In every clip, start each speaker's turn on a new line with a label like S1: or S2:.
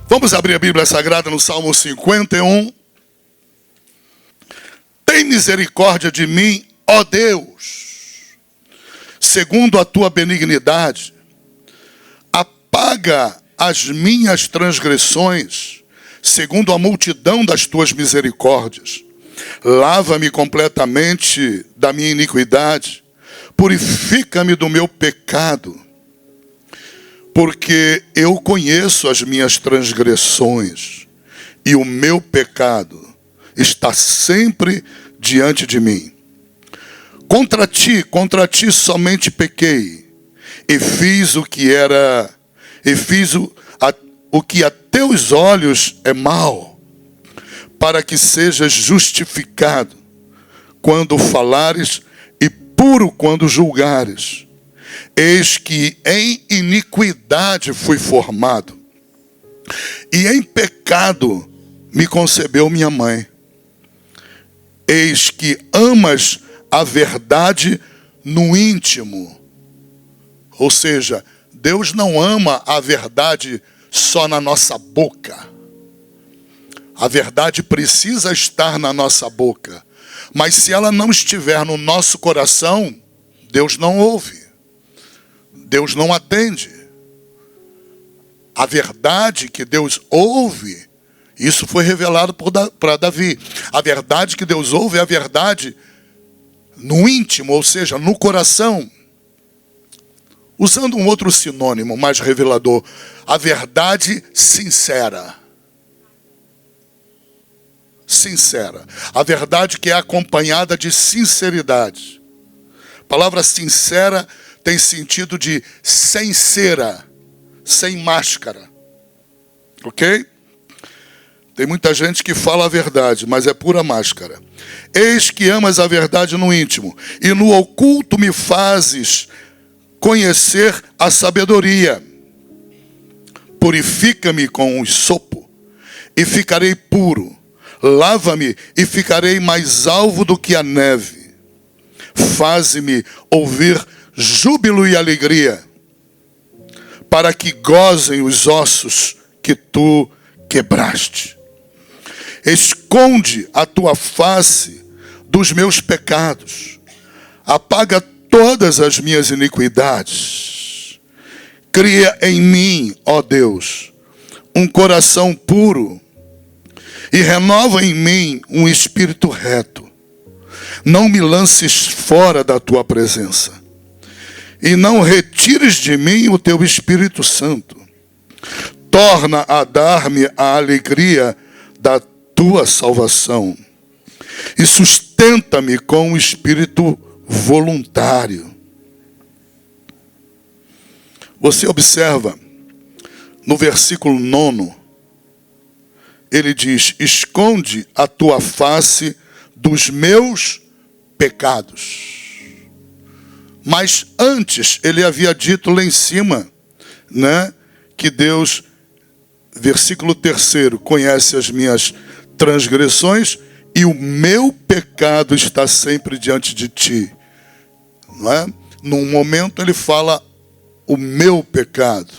S1: Vamos abrir a Bíblia Sagrada no Salmo 51. Tem misericórdia de mim, ó Deus, segundo a tua benignidade. Apaga as minhas transgressões, segundo a multidão das tuas misericórdias. Lava-me completamente da minha iniquidade, purifica-me do meu pecado, porque eu conheço as minhas transgressões, e o meu pecado está sempre diante de mim. Contra ti somente pequei, e fiz o que a teus olhos é mal, para que sejas justificado quando falares e puro quando julgares. Eis que em iniquidade fui formado, e em pecado me concebeu minha mãe. Eis que amas a verdade no íntimo. Ou seja, Deus não ama a verdade só na nossa boca. A verdade precisa estar na nossa boca. Mas se ela não estiver no nosso coração, Deus não ouve. Deus não atende. A verdade que Deus ouve, isso foi revelado para Davi. A verdade que Deus ouve é a verdade no íntimo, ou seja, no coração. Usando um outro sinônimo mais revelador, a verdade sincera. Sincera. A verdade que é acompanhada de sinceridade. A palavra sincera tem sentido de sem cera, sem máscara. Ok? Tem muita gente que fala a verdade, mas é pura máscara. Eis que amas a verdade no íntimo, e no oculto me fazes conhecer a sabedoria. Purifica-me com o sopo, e ficarei puro. Lava-me, e ficarei mais alvo do que a neve. Faze-me ouvir júbilo e alegria, para que gozem os ossos que tu quebraste. Esconde a tua face dos meus pecados, apaga todas as minhas iniquidades. Cria em mim, ó Deus, um coração puro, e renova em mim um espírito reto. Não me lances fora da tua presença, e não retires de mim o teu Espírito Santo. Torna a dar-me a alegria da tua salvação, e sustenta-me com o espírito voluntário. Você observa, no versículo 9, ele diz: esconde a tua face dos meus pecados. Mas antes, ele havia dito lá em cima, né, que Deus, versículo 3, conhece as minhas transgressões e o meu pecado está sempre diante de ti. Não é? Num momento ele fala o meu pecado.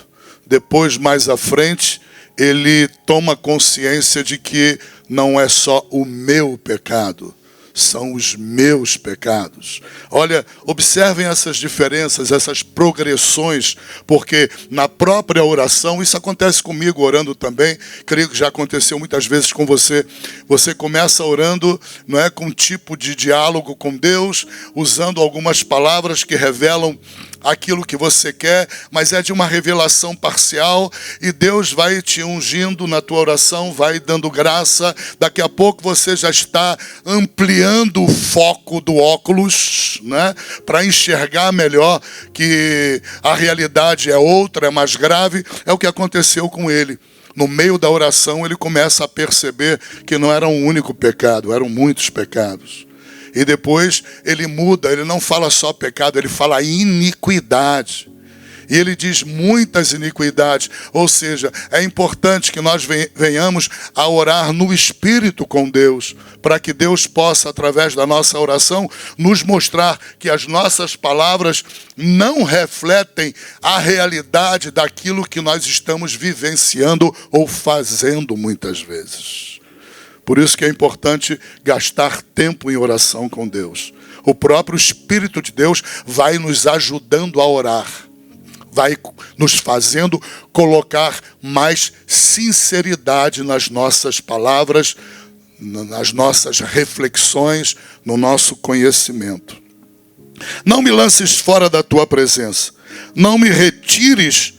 S1: Depois, mais à frente, ele toma consciência de que não é só o meu pecado, são os meus pecados. Olha, observem essas diferenças, essas progressões, porque na própria oração, isso acontece comigo orando também, creio que já aconteceu muitas vezes com você. Você começa orando, não é, com um tipo de diálogo com Deus, usando algumas palavras que revelam aquilo que você quer, mas é de uma revelação parcial, e Deus vai te ungindo na tua oração, vai dando graça. Daqui a pouco você já está ampliando o foco do óculos, né, para enxergar melhor que a realidade é outra, é mais grave. É o que aconteceu com ele. No meio da oração ele começa a perceber que não era um único pecado, eram muitos pecados. E depois ele muda, ele não fala só pecado, ele fala iniquidade. E ele diz muitas iniquidades. Ou seja, é importante que nós venhamos a orar no Espírito com Deus, para que Deus possa, através da nossa oração, nos mostrar que as nossas palavras não refletem a realidade daquilo que nós estamos vivenciando ou fazendo muitas vezes. Por isso que é importante gastar tempo em oração com Deus. O próprio Espírito de Deus vai nos ajudando a orar. Vai nos fazendo colocar mais sinceridade nas nossas palavras, nas nossas reflexões, no nosso conhecimento. Não me lances fora da tua presença. Não me retires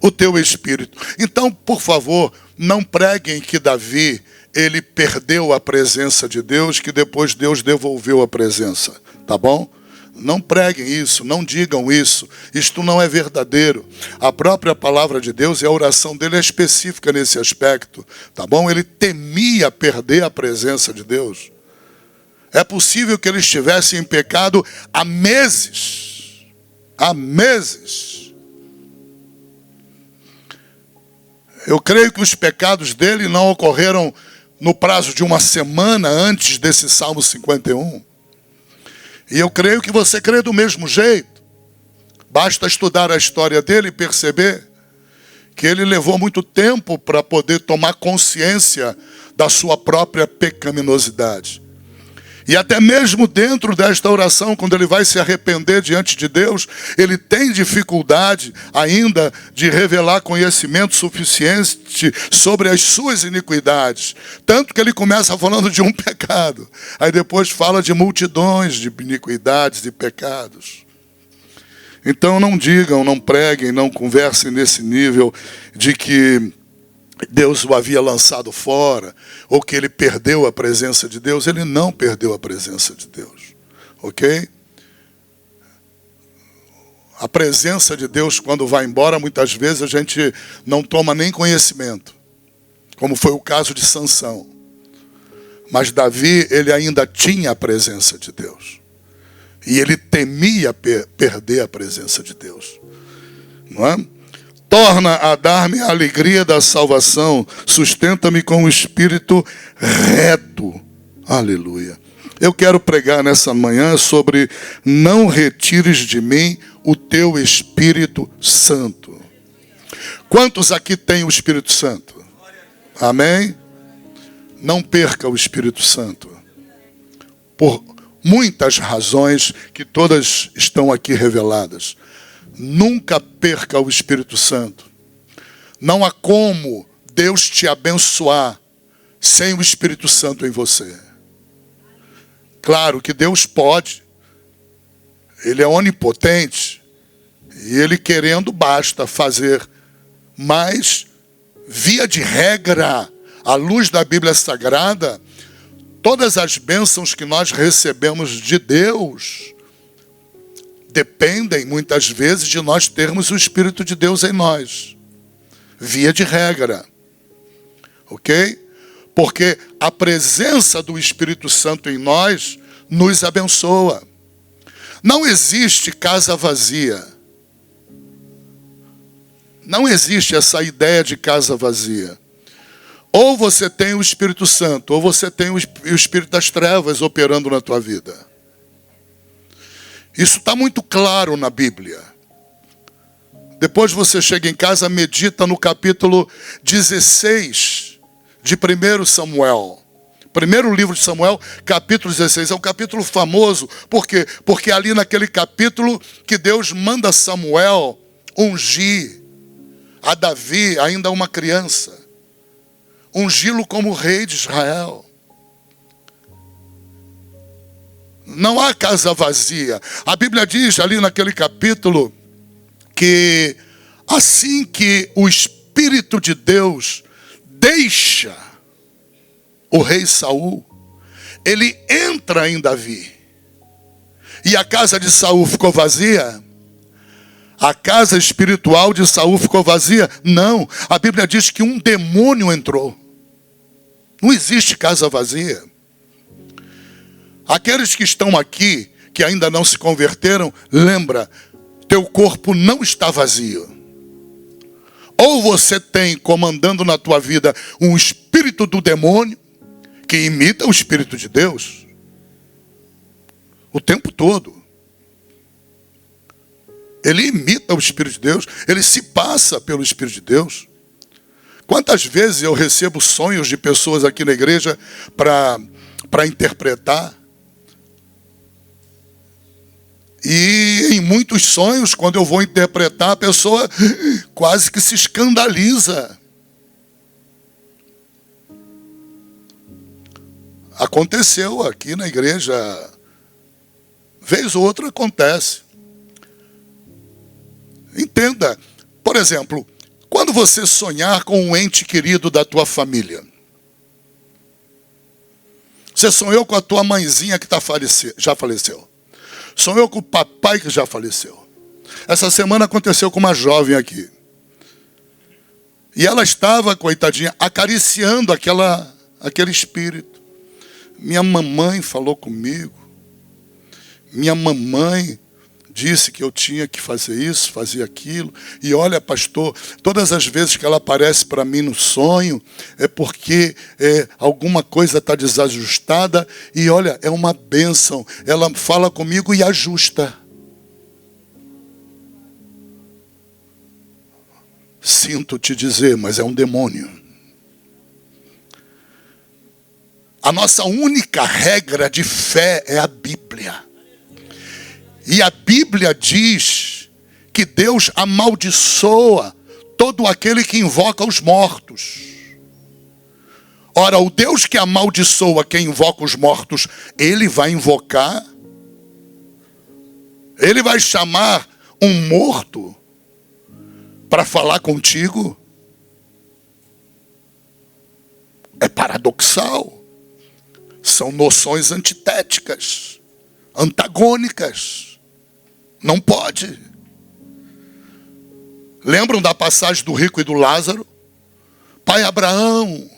S1: o teu Espírito. Então, por favor, não preguem que Davi, ele perdeu a presença de Deus, que depois Deus devolveu a presença. Tá bom? Não preguem isso, não digam isso. Isto não é verdadeiro. A própria palavra de Deus e a oração dele é específica nesse aspecto. Tá bom? Ele temia perder a presença de Deus. É possível que ele estivesse em pecado há meses. Há meses. Eu creio que os pecados dele não ocorreram no prazo de uma semana antes desse Salmo 51. E eu creio que você crê do mesmo jeito. Basta estudar a história dele e perceber que ele levou muito tempo para poder tomar consciência da sua própria pecaminosidade. E até mesmo dentro desta oração, quando ele vai se arrepender diante de Deus, ele tem dificuldade ainda de revelar conhecimento suficiente sobre as suas iniquidades. Tanto que ele começa falando de um pecado. Aí depois fala de multidões de iniquidades e pecados. Então não digam, não preguem, não conversem nesse nível de que Deus o havia lançado fora, ou que ele perdeu a presença de Deus. Ele não perdeu a presença de Deus, ok? A presença de Deus, quando vai embora, muitas vezes a gente não toma nem conhecimento, como foi o caso de Sansão. Mas Davi, ele ainda tinha a presença de Deus, e ele temia perder a presença de Deus, não é? Torna a dar-me a alegria da salvação. Sustenta-me com o espírito reto. Aleluia. Eu quero pregar nessa manhã sobre não retires de mim o teu Espírito Santo. Quantos aqui têm o Espírito Santo? Amém? Não perca o Espírito Santo. Por muitas razões que todas estão aqui reveladas. Nunca perca o Espírito Santo. Não há como Deus te abençoar sem o Espírito Santo em você. Claro que Deus pode. Ele é onipotente. E Ele querendo basta fazer. Mas, via de regra, à luz da Bíblia Sagrada, todas as bênçãos que nós recebemos de Deus dependem, muitas vezes, de nós termos o Espírito de Deus em nós. Via de regra. Ok? Porque a presença do Espírito Santo em nós nos abençoa. Não existe casa vazia. Não existe essa ideia de casa vazia. Ou você tem o Espírito Santo, ou você tem o Espírito das trevas operando na tua vida. Isso está muito claro na Bíblia. Depois você chega em casa, medita no capítulo 16 de 1 Samuel. Primeiro livro de Samuel, capítulo 16. É um capítulo famoso. Por quê? Porque é ali naquele capítulo que Deus manda Samuel ungir a Davi, ainda uma criança. Ungí-lo como rei de Israel. Não há casa vazia. A Bíblia diz ali naquele capítulo que assim que o Espírito de Deus deixa o rei Saul, ele entra em Davi. E a casa de Saul ficou vazia? A casa espiritual de Saul ficou vazia? Não. A Bíblia diz que um demônio entrou. Não existe casa vazia. Aqueles que estão aqui, que ainda não se converteram, lembra, teu corpo não está vazio. Ou você tem comandando na tua vida um espírito do demônio que imita o Espírito de Deus o tempo todo. Ele imita o Espírito de Deus, ele se passa pelo Espírito de Deus. Quantas vezes eu recebo sonhos de pessoas aqui na igreja para interpretar? E em muitos sonhos, quando eu vou interpretar, a pessoa quase que se escandaliza. Aconteceu aqui na igreja, vez ou outra acontece. Entenda, por exemplo, quando você sonhar com um ente querido da tua família, você sonhou com a tua mãezinha que já faleceu. Sonhou com o papai que já faleceu. Essa semana aconteceu com uma jovem aqui. E ela estava, coitadinha, acariciando aquele espírito. Minha mamãe falou comigo. Minha mamãe disse que eu tinha que fazer isso, fazer aquilo. E olha, pastor, todas as vezes que ela aparece para mim no sonho, é porque alguma coisa está desajustada. E olha, é uma bênção. Ela fala comigo e ajusta. Sinto te dizer, mas é um demônio. A nossa única regra de fé é a Bíblia. E a Bíblia diz que Deus amaldiçoa todo aquele que invoca os mortos. Ora, o Deus que amaldiçoa quem invoca os mortos, ele vai invocar, ele vai chamar um morto para falar contigo? É paradoxal. São noções antitéticas, antagônicas. Não pode. Lembram da passagem do rico e do Lázaro? Pai Abraão.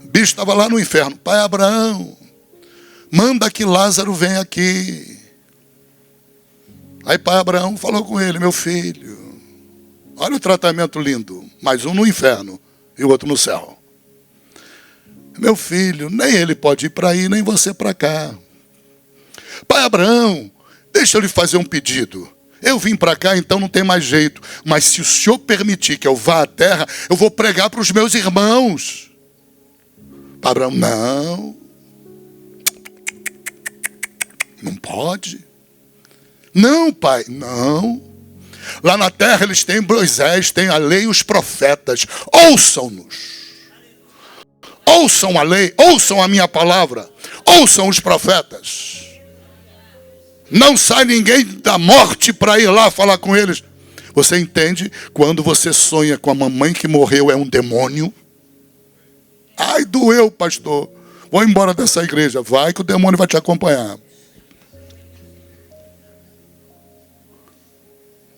S1: O bicho estava lá no inferno. Pai Abraão, manda que Lázaro venha aqui. Aí pai Abraão falou com ele: meu filho, olha o tratamento lindo. Mais um no inferno e o outro no céu. Meu filho, nem ele pode ir para aí, nem você para cá. Pai Abraão, deixa eu lhe fazer um pedido. Eu vim para cá, então não tem mais jeito. Mas se o senhor permitir que eu vá à terra, eu vou pregar para os meus irmãos. Pai Abraão, não. Não pode. Não, pai, não. Lá na terra eles têm Moisés, têm a lei e os profetas. Ouçam-nos. Ouçam a lei, ouçam a minha palavra, ouçam os profetas. Não sai ninguém da morte para ir lá falar com eles. Você entende? Quando você sonha com a mamãe que morreu, é um demônio. Ai, doeu, pastor. Vou embora dessa igreja. Vai que o demônio vai te acompanhar.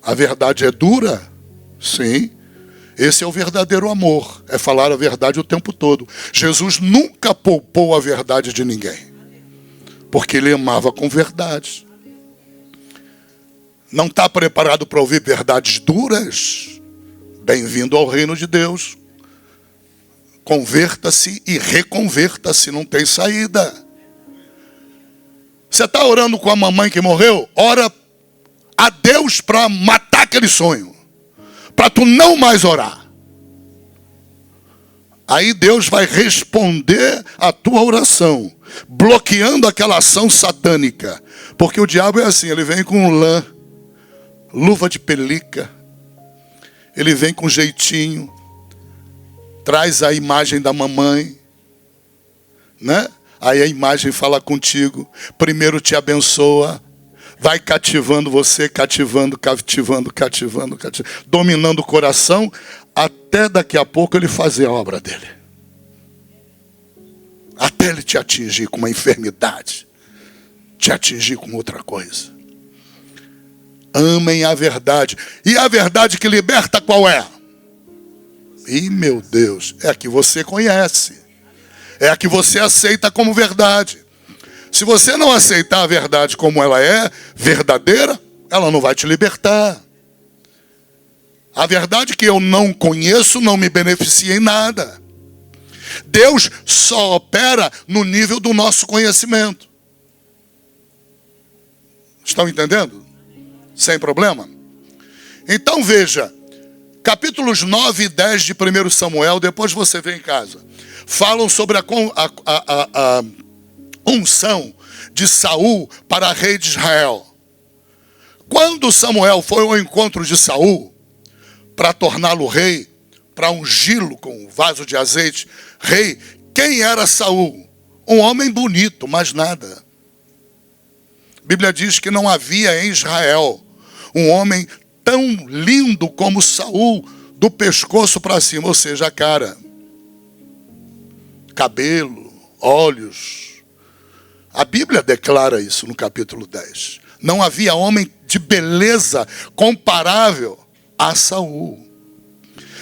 S1: A verdade é dura? Sim. Esse é o verdadeiro amor, é falar a verdade o tempo todo. Jesus nunca poupou a verdade de ninguém, porque ele amava com verdade. Não está preparado para ouvir verdades duras? Bem-vindo ao reino de Deus. Converta-se e reconverta-se, não tem saída. Você está orando com a mamãe que morreu? Ora a Deus para matar aquele sonho, para tu não mais orar. Aí Deus vai responder a tua oração, bloqueando aquela ação satânica. Porque o diabo é assim, ele vem com lã, luva de pelica, ele vem com jeitinho, traz a imagem da mamãe, né? Aí a imagem fala contigo, primeiro te abençoa, vai cativando você, cativando, dominando o coração, até daqui a pouco ele fazer a obra dele. Até ele te atingir com uma enfermidade, te atingir com outra coisa. Amem a verdade. E a verdade que liberta qual é? Ih, meu Deus, é a que você conhece. É a que você aceita como verdade. Se você não aceitar a verdade como ela é, verdadeira, ela não vai te libertar. A verdade é que eu não conheço, não me beneficia em nada. Deus só opera no nível do nosso conhecimento. Estão entendendo? Sem problema? Então veja, capítulos 9 e 10 de 1 Samuel, depois você vê em casa, falam sobre a unção de Saul para rei de Israel. Quando Samuel foi ao encontro de Saul, para torná-lo rei, para ungí-lo com um vaso de azeite, rei, quem era Saul? Um homem bonito, mas nada. A Bíblia diz que não havia em Israel um homem tão lindo como Saul, do pescoço para cima, ou seja, a cara, cabelo, olhos. A Bíblia declara isso no capítulo 10. Não havia homem de beleza comparável a Saul.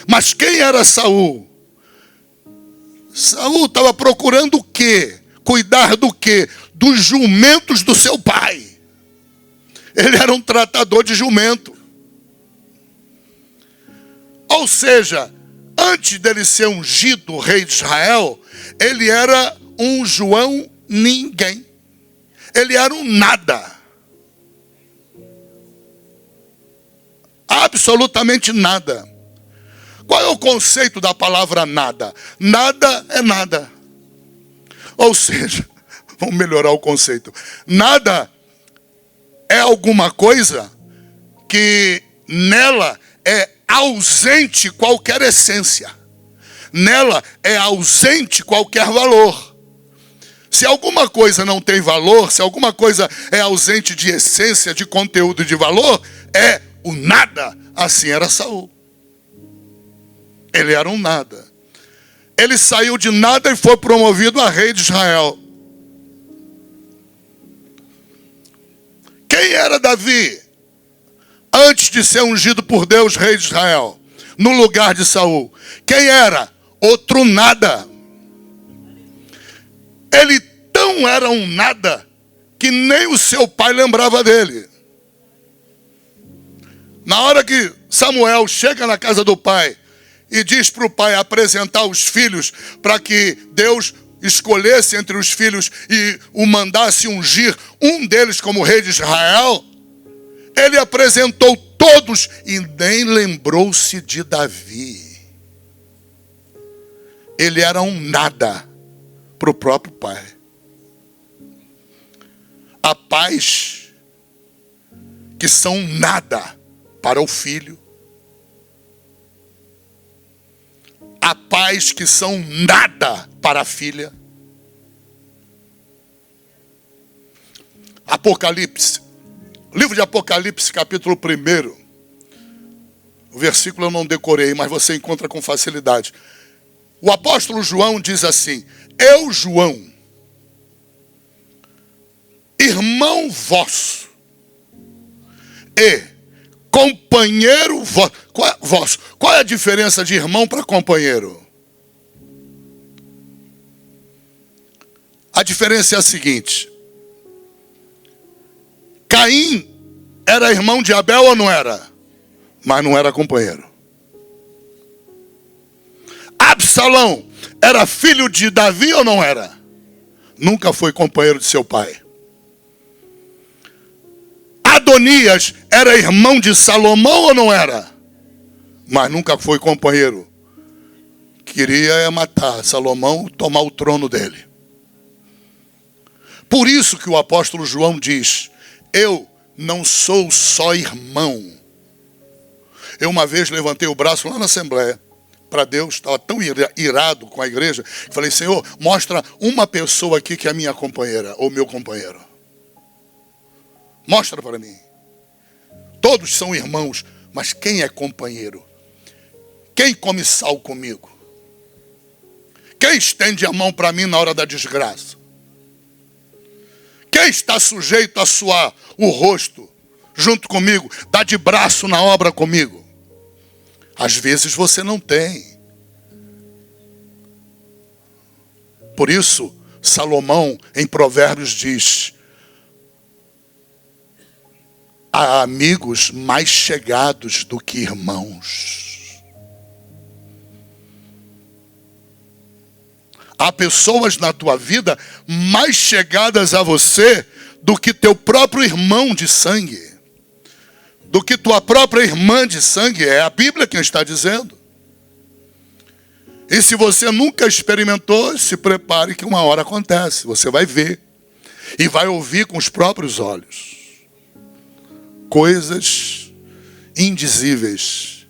S1: Mas quem era Saul? Saul estava procurando o quê? Cuidar do quê? Dos jumentos do seu pai. Ele era um tratador de jumento. Ou seja, antes dele ser ungido rei de Israel, ele era um João ninguém. Ele era um nada. Absolutamente nada. Qual é o conceito da palavra nada? Nada é nada. Ou seja, vamos melhorar o conceito. Nada é alguma coisa que nela é ausente qualquer essência. Nela é ausente qualquer valor. Se alguma coisa não tem valor, se alguma coisa é ausente de essência, de conteúdo, de valor, é o nada. Assim era Saul. Ele era um nada. Ele saiu de nada e foi promovido a rei de Israel. Quem era Davi antes de ser ungido por Deus, rei de Israel, no lugar de Saul? Quem era? Outro nada. Ele tão era um nada que nem o seu pai lembrava dele. Na hora que Samuel chega na casa do pai e diz para o pai apresentar os filhos para que Deus escolhesse entre os filhos e o mandasse ungir um deles como rei de Israel, ele apresentou todos e nem lembrou-se de Davi. Ele era um nada para o próprio pai. Há pais que são nada para o filho. Há pais que são nada para a filha. Apocalipse. Livro de Apocalipse, capítulo 1. O versículo eu não decorei, mas você encontra com facilidade. O apóstolo João diz assim: eu, João, irmão vosso e companheiro vosso. Qual é a diferença de irmão para companheiro? A diferença é a seguinte: Caim era irmão de Abel ou não era? Mas não era companheiro. Absalão era filho de Davi ou não era? Nunca foi companheiro de seu pai. Adonias era irmão de Salomão ou não era? Mas nunca foi companheiro. Queria matar Salomão, tomar o trono dele. Por isso que o apóstolo João diz: eu não sou só irmão. Eu uma vez levantei o braço lá na Assembleia para Deus, estava tão irado com a igreja, que falei: Senhor, mostra uma pessoa aqui que é minha companheira ou meu companheiro. Mostra para mim. Todos são irmãos, mas quem é companheiro? Quem come sal comigo? Quem estende a mão para mim na hora da desgraça? Quem está sujeito a suar o rosto junto comigo, dá de braço na obra comigo? Às vezes você não tem. Por isso, Salomão, em Provérbios, diz: há amigos mais chegados do que irmãos. Há pessoas na tua vida mais chegadas a você do que teu próprio irmão de sangue, do que tua própria irmã de sangue. É a Bíblia quem está dizendo. E se você nunca experimentou, se prepare que uma hora acontece. Você vai ver e vai ouvir com os próprios olhos coisas indizíveis,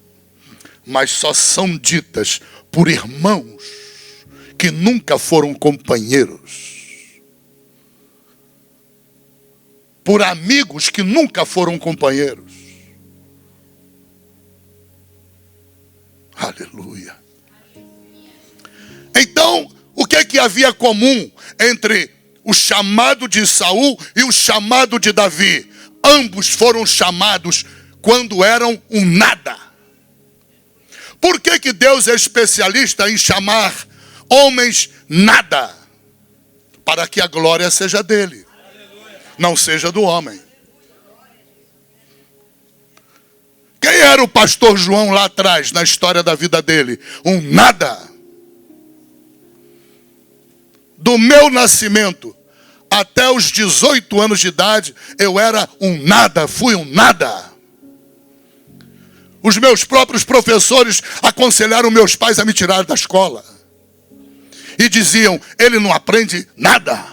S1: mas só são ditas por irmãos que nunca foram companheiros, por amigos que nunca foram companheiros. Aleluia. Então, o que é que havia comum entre o chamado de Saul e o chamado de Davi? Ambos foram chamados quando eram um nada. Por que que Deus é especialista em chamar homens nada? Para que a glória seja dele, não seja do homem. Quem era o pastor João lá atrás, na história da vida dele? Um nada. Do meu nascimento até os 18 anos de idade, eu era um nada, fui um nada. Os meus próprios professores aconselharam meus pais a me tirar da escola. E diziam, ele não aprende nada.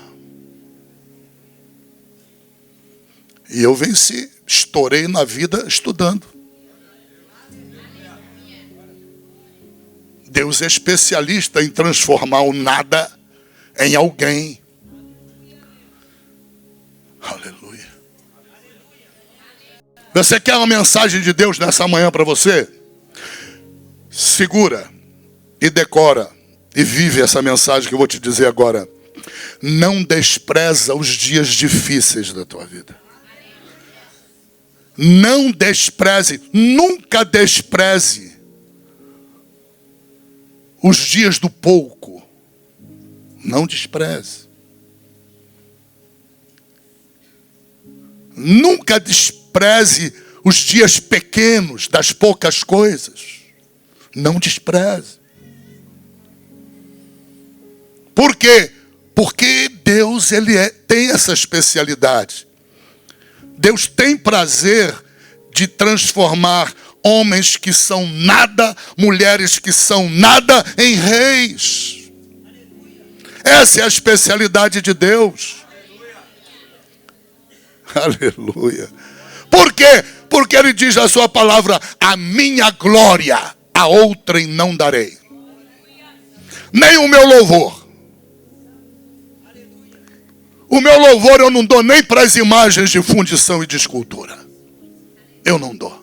S1: E eu venci, estourei na vida estudando. Deus é especialista em transformar o nada em alguém. Aleluia. Você quer uma mensagem de Deus nessa manhã para você? Segura e decora e vive essa mensagem que eu vou te dizer agora. Não despreza os dias difíceis da tua vida. Não despreze, nunca despreze os dias do pouco. Não despreze. Nunca despreze os dias pequenos das poucas coisas. Não despreze. Por quê? Porque Deus tem essa especialidade. Deus tem prazer de transformar homens que são nada, mulheres que são nada, em reis. Essa é a especialidade de Deus. Aleluia. Por quê? Porque ele diz na sua palavra, a minha glória a outrem não darei. Nem o meu louvor. O meu louvor eu não dou nem para as imagens de fundição e de escultura. Eu não dou.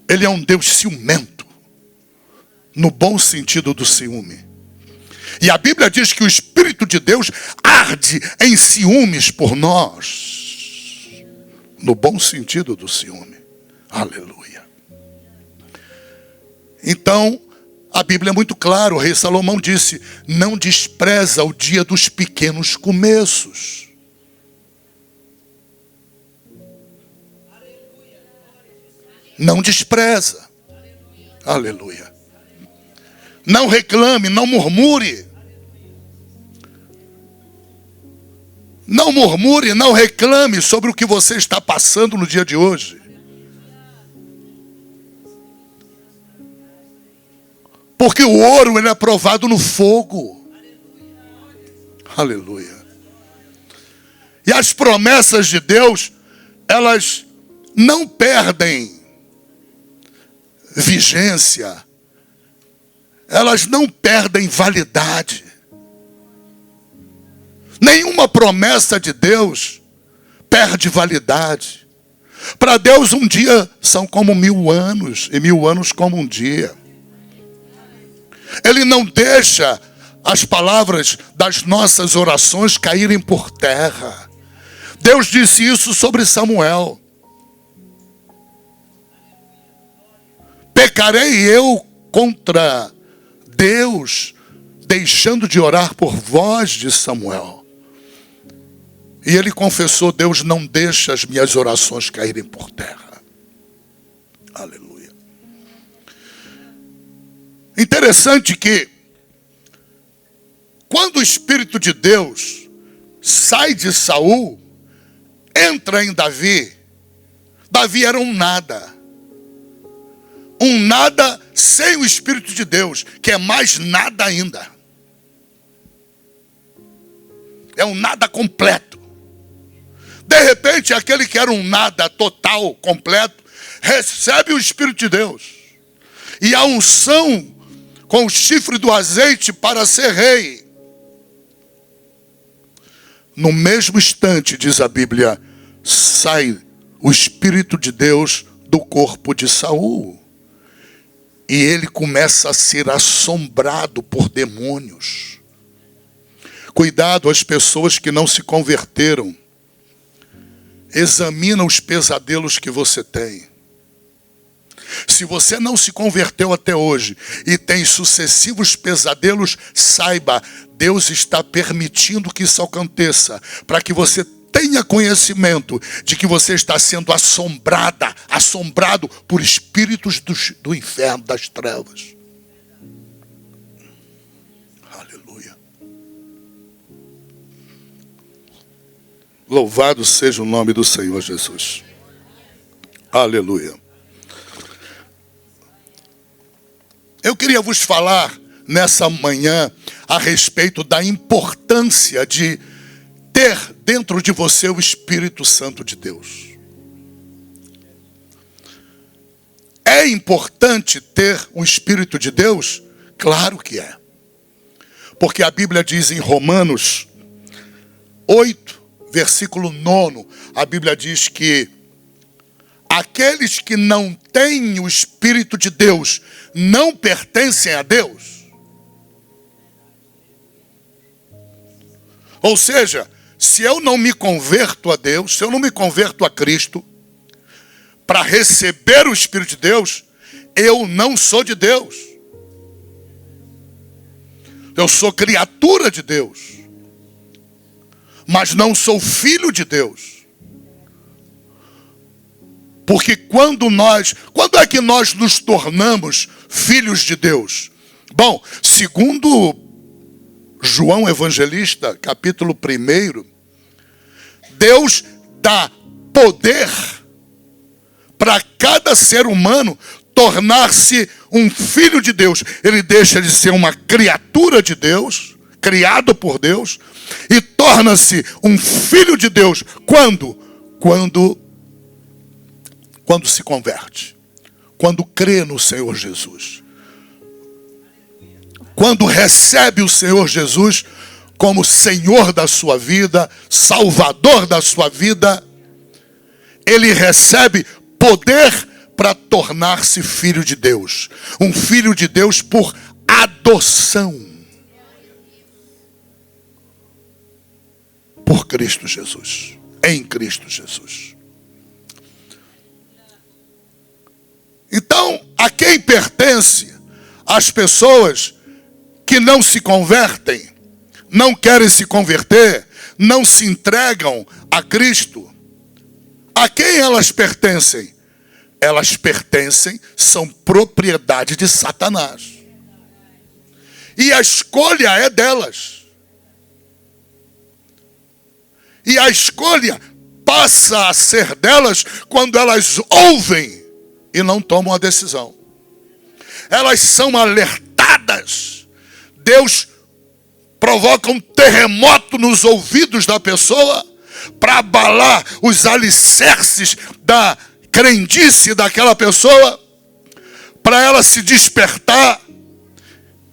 S1: Ele é um Deus ciumento, no bom sentido do ciúme. E a Bíblia diz que o Espírito de Deus arde em ciúmes por nós, no bom sentido do ciúme. Aleluia. Então, a Bíblia é muito clara, o rei Salomão disse, não despreza o dia dos pequenos começos. Não despreza. Aleluia. Não reclame, não murmure. Não murmure, não reclame sobre o que você está passando no dia de hoje. Porque o ouro ele é provado no fogo. Aleluia. E as promessas de Deus, elas não perdem vigência. Elas não perdem validade. Nenhuma promessa de Deus perde validade. Para Deus um dia são como 1000 anos, e 1000 anos como um dia. Ele não deixa as palavras das nossas orações caírem por terra. Deus disse isso sobre Samuel. Pecarei eu contra Deus, deixando de orar por vós, de Samuel. E ele confessou: Deus, não deixa as minhas orações caírem por terra. Aleluia. Interessante que, quando o Espírito de Deus sai de Saul, entra em Davi, Davi era um nada. Um nada sem o Espírito de Deus, que é mais nada ainda. É um nada completo. De repente, aquele que era um nada total, completo, recebe o Espírito de Deus. E a unção com o chifre do azeite para ser rei. No mesmo instante, diz a Bíblia, sai o Espírito de Deus do corpo de Saul. E ele começa a ser assombrado por demônios. Cuidado às pessoas que não se converteram. Examina os pesadelos que você tem. Se você não se converteu até hoje e tem sucessivos pesadelos, saiba, Deus está permitindo que isso aconteça, para que você tenha conhecimento de que você está sendo assombrado por espíritos do inferno, das trevas. Aleluia. Louvado seja o nome do Senhor Jesus. Aleluia. Eu queria vos falar nessa manhã a respeito da importância de ter dentro de você o Espírito Santo de Deus. É importante ter o Espírito de Deus? Claro que é. Porque a Bíblia diz em Romanos 8, versículo 9, a Bíblia diz que aqueles que não têm o Espírito de Deus não pertencem a Deus. Ou seja, se eu não me converto a Deus, se eu não me converto a Cristo, para receber o Espírito de Deus, eu não sou de Deus. Eu sou criatura de Deus, mas não sou filho de Deus. Porque quando é que nós nos tornamos filhos de Deus? Bom, segundo João Evangelista, capítulo 1, Deus dá poder para cada ser humano tornar-se um filho de Deus. Ele deixa de ser uma criatura de Deus, criado por Deus, e torna-se um filho de Deus. Quando se converte, quando crê no Senhor Jesus, quando recebe o Senhor Jesus como Senhor da sua vida, Salvador da sua vida, ele recebe poder para tornar-se filho de Deus. Um filho de Deus por adoção. Por Cristo Jesus. Em Cristo Jesus. Então, a quem pertence as pessoas que não se convertem, não querem se converter, não se entregam a Cristo? A quem elas pertencem? Elas pertencem, são propriedade de Satanás. E a escolha é delas. E a escolha passa a ser delas quando elas ouvem e não tomam a decisão. Elas são alertadas. Deus provoca um terremoto nos ouvidos da pessoa para abalar os alicerces da crendice daquela pessoa, para ela se despertar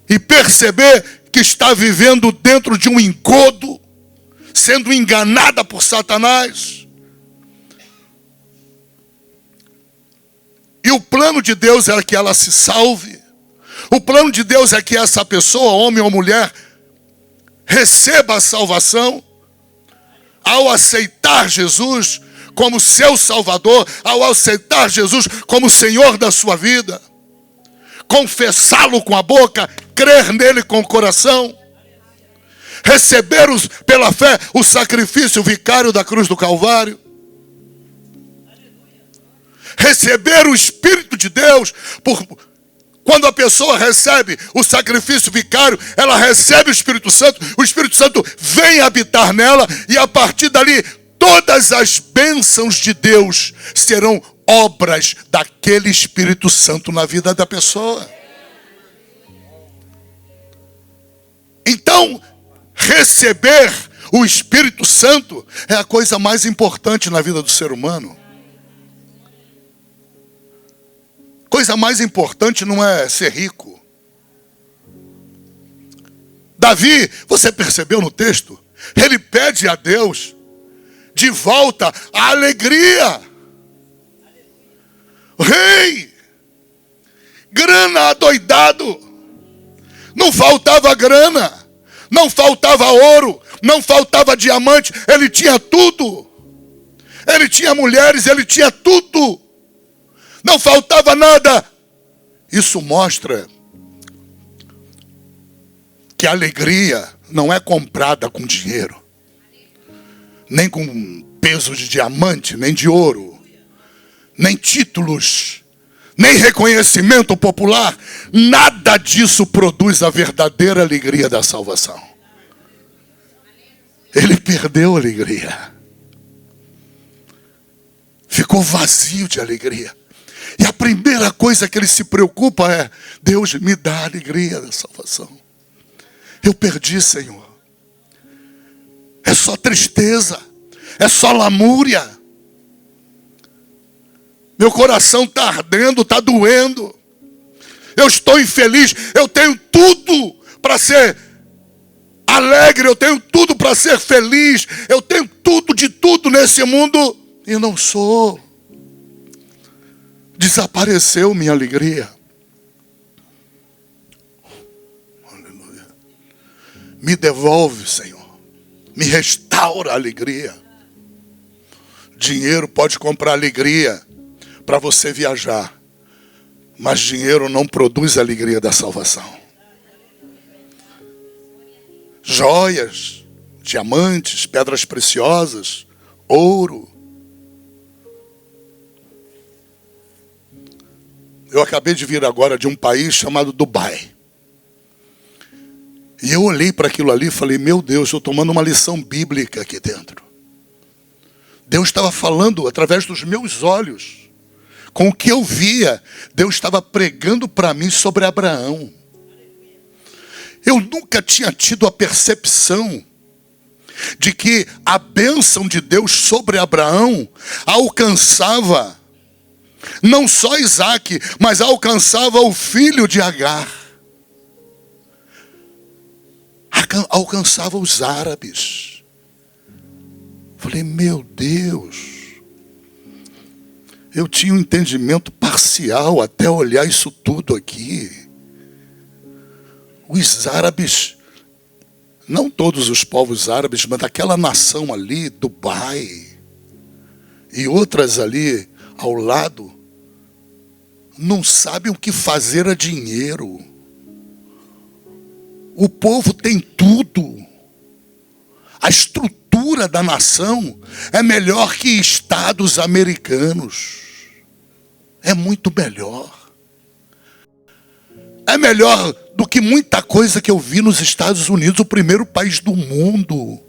S1: e perceber que está vivendo dentro de um engodo, sendo enganada por Satanás. E o plano de Deus é que ela se salve. O plano de Deus é que essa pessoa, homem ou mulher, receba a salvação ao aceitar Jesus como seu Salvador, ao aceitar Jesus como Senhor da sua vida, confessá-lo com a boca, crer nele com o coração. receber pela fé o sacrifício vicário da cruz do Calvário, receber o Espírito de Deus. Quando a pessoa recebe o sacrifício vicário, ela recebe o Espírito Santo vem habitar nela, e a partir dali, todas as bênçãos de Deus serão obras daquele Espírito Santo na vida da pessoa. Então, receber o Espírito Santo é a coisa mais importante na vida do ser humano. Coisa mais importante não é ser rico. Davi, você percebeu no texto? Ele pede a Deus de volta a alegria. Rei, grana adoidado. Não faltava grana, não faltava ouro, não faltava diamante. Ele tinha tudo. Ele tinha mulheres, ele tinha tudo. Não faltava nada. Isso mostra que a alegria não é comprada com dinheiro, nem com peso de diamante, nem de ouro, nem títulos, nem reconhecimento popular. Nada disso produz a verdadeira alegria da salvação. Ele perdeu a alegria. Ficou vazio de alegria. E a primeira coisa que ele se preocupa é: Deus, me dá a alegria da salvação. Eu perdi, Senhor. É só tristeza, é só lamúria. Meu coração está ardendo, está doendo. Eu estou infeliz. Eu tenho tudo para ser alegre, eu tenho tudo para ser feliz. Eu tenho tudo de tudo nesse mundo e não sou. Desapareceu minha alegria. Aleluia. Me devolve, Senhor. Me restaura a alegria. Dinheiro pode comprar alegria para você viajar, mas dinheiro não produz a alegria da salvação. Joias, diamantes, pedras preciosas, ouro. Eu acabei de vir agora de um país chamado Dubai. E eu olhei para aquilo ali e falei: meu Deus, eu estou tomando uma lição bíblica aqui dentro. Deus estava falando através dos meus olhos. Com o que eu via, Deus estava pregando para mim sobre Abraão. Eu nunca tinha tido a percepção de que a bênção de Deus sobre Abraão alcançava não só Isaac, mas alcançava o filho de Agar. Alcançava os árabes. Falei: meu Deus. Eu tinha um entendimento parcial até olhar isso tudo aqui. Os árabes, não todos os povos árabes, mas daquela nação ali, Dubai, e outras ali ao lado, não sabem o que fazer a dinheiro. O povo tem tudo. A estrutura da nação é melhor que estados americanos. É muito melhor. É melhor do que muita coisa que eu vi nos Estados Unidos, o primeiro país do mundo.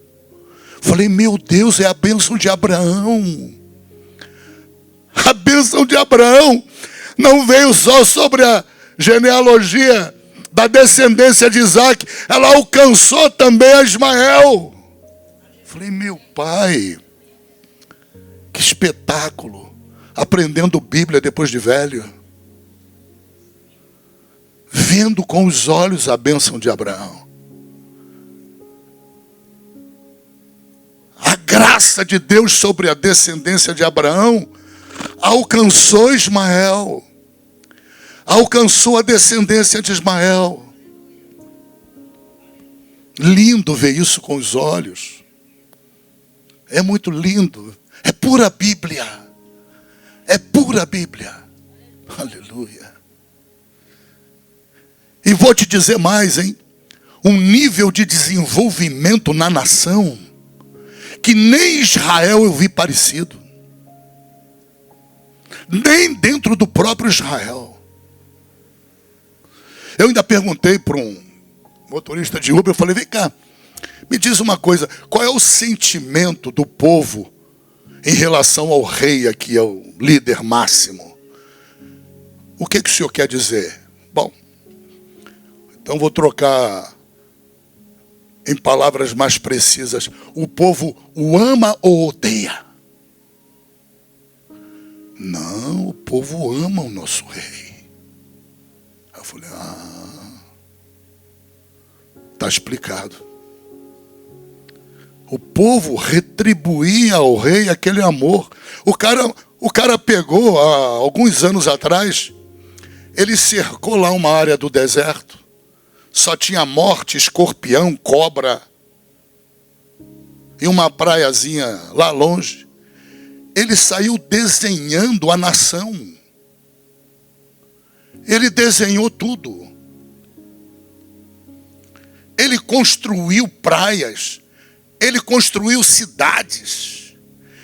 S1: Falei: meu Deus, é a bênção de Abraão. A bênção de Abraão não veio só sobre a genealogia da descendência de Isaac, ela alcançou também a Ismael. Falei: meu pai, que espetáculo. Aprendendo Bíblia depois de velho. Vendo com os olhos a bênção de Abraão. A graça de Deus sobre a descendência de Abraão alcançou Ismael. Alcançou a descendência de Ismael. Lindo ver isso com os olhos. É muito lindo. É pura Bíblia. É pura Bíblia. Aleluia. E vou te dizer mais, hein? um nível de desenvolvimento na nação que nem Israel eu vi parecido. Nem dentro do próprio Israel. Eu ainda perguntei para um motorista de Uber, eu falei, vem cá, me diz uma coisa, qual é o sentimento do povo em relação ao rei aqui, ao líder máximo? O que o senhor quer dizer? Bom, então vou trocar em palavras mais precisas. O povo o ama ou odeia? Não, o povo ama o nosso rei. Eu falei, está explicado. O povo retribuía ao rei aquele amor. O cara pegou, há alguns anos atrás, ele cercou lá uma área do deserto. Só tinha morte, escorpião, cobra. E uma praiazinha lá longe. Ele saiu desenhando a nação. Ele desenhou tudo. Ele construiu praias. Ele construiu cidades.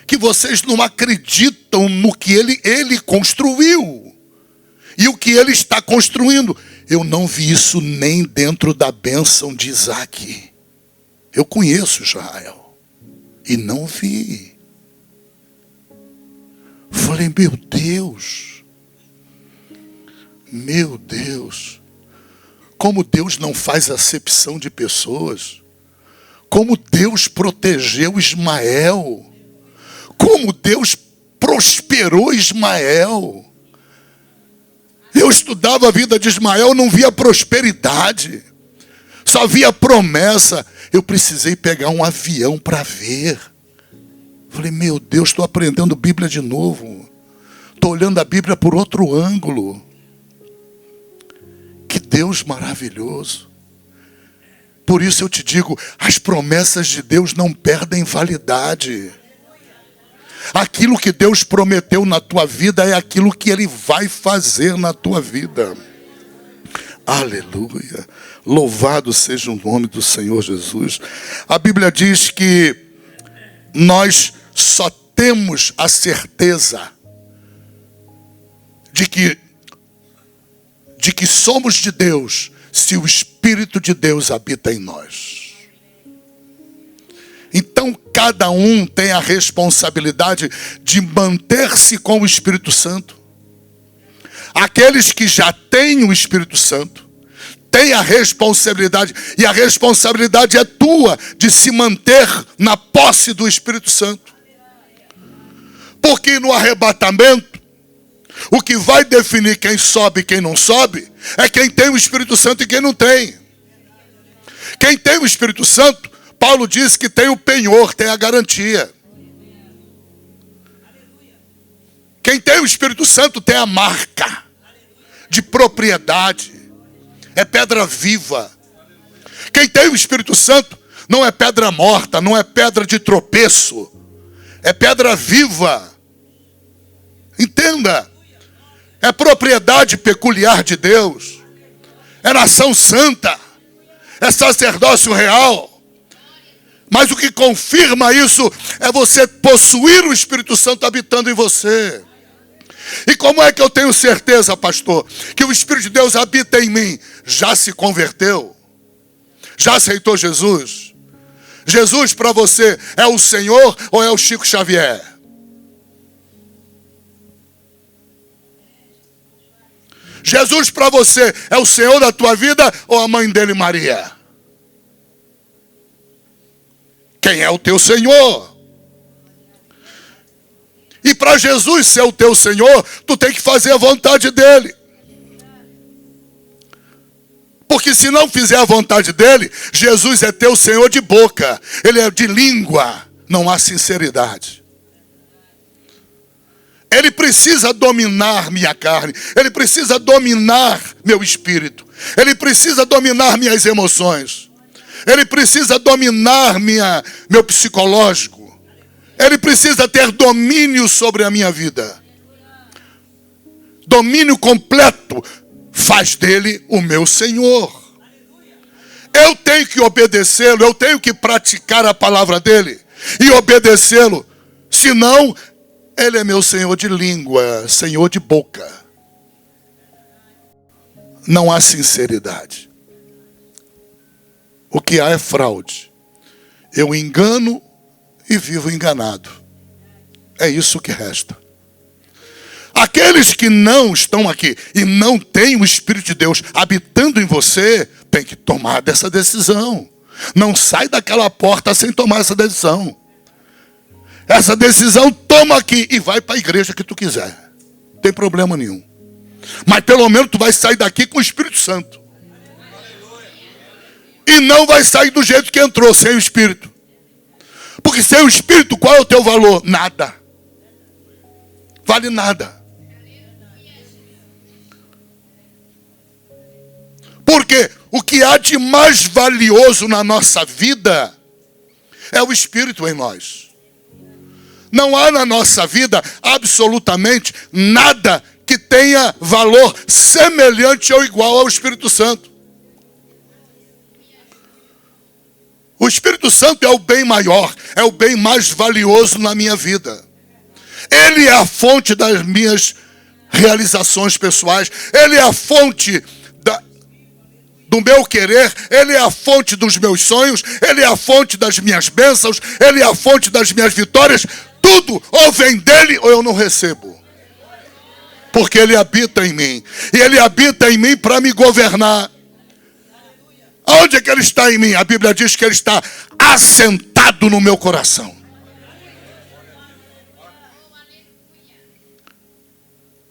S1: Que vocês não acreditam no que ele construiu. E o que ele está construindo. Eu não vi isso nem dentro da bênção de Isaac. Eu conheço Israel. E não vi. Falei, meu Deus, como Deus não faz acepção de pessoas, como Deus protegeu Ismael, como Deus prosperou Ismael. Eu estudava a vida de Ismael, não via prosperidade, só via promessa. Eu precisei pegar um avião para ver. Falei, meu Deus, estou aprendendo Bíblia de novo. Estou olhando a Bíblia por outro ângulo. Que Deus maravilhoso. Por isso eu te digo, as promessas de Deus não perdem validade. Aquilo que Deus prometeu na tua vida é aquilo que Ele vai fazer na tua vida. Aleluia. Louvado seja o nome do Senhor Jesus. A Bíblia diz que nós só temos a certeza de que somos de Deus se o Espírito de Deus habita em nós. Então cada um tem a responsabilidade de manter-se com o Espírito Santo. Aqueles que já têm o Espírito Santo têm a responsabilidade, e a responsabilidade é tua de se manter na posse do Espírito Santo. Porque no arrebatamento, o que vai definir quem sobe e quem não sobe é quem tem o Espírito Santo e quem não tem. Quem tem o Espírito Santo, Paulo diz que tem o penhor, tem a garantia. Quem tem o Espírito Santo tem a marca de propriedade. É pedra viva. Quem tem o Espírito Santo não é pedra morta, não é pedra de tropeço. É pedra viva. Entenda. É propriedade peculiar de Deus. É nação santa. É sacerdócio real. Mas o que confirma isso é você possuir o Espírito Santo habitando em você. E como é que eu tenho certeza, pastor, que o Espírito de Deus habita em mim? Já se converteu? Já aceitou Jesus? Jesus para você é o Senhor ou é o Chico Xavier? Jesus para você é o Senhor da tua vida ou a mãe dele, Maria? Quem é o teu Senhor? E para Jesus ser o teu Senhor, tu tem que fazer a vontade dele. Porque se não fizer a vontade dele, Jesus é teu Senhor de boca. Ele é de língua. Não há sinceridade. Ele precisa dominar minha carne. Ele precisa dominar meu espírito. Ele precisa dominar minhas emoções. Ele precisa dominar meu psicológico. Ele precisa ter domínio sobre a minha vida. Domínio completo faz dele o meu Senhor. eu tenho que obedecê-lo, eu tenho que praticar a palavra dele e obedecê-lo. Senão, ele é meu senhor de língua, senhor de boca. Não há sinceridade. O que há é fraude. Eu engano e vivo enganado. É isso que resta. Aqueles que não estão aqui e não têm o Espírito de Deus habitando em você, tem que tomar dessa decisão. Não sai daquela porta sem tomar essa decisão. Essa decisão toma aqui e vai para a igreja que tu quiser. Não tem problema nenhum. Mas pelo menos tu vai sair daqui com o Espírito Santo. E não vai sair do jeito que entrou, sem o Espírito. Porque sem o Espírito, qual é o teu valor? Nada. Vale nada. Porque o que há de mais valioso na nossa vida é o Espírito em nós. Não há na nossa vida absolutamente nada que tenha valor semelhante ou igual ao Espírito Santo. O Espírito Santo é o bem maior, é o bem mais valioso na minha vida. Ele é a fonte das minhas realizações pessoais. Ele é a fonte do meu querer. Ele é a fonte dos meus sonhos. Ele é a fonte das minhas bênçãos. Ele é a fonte das minhas vitórias. Tudo ou vem dele ou eu não recebo. Porque ele habita em mim. E ele habita em mim para me governar. Onde é que ele está em mim? A Bíblia diz que ele está assentado no meu coração.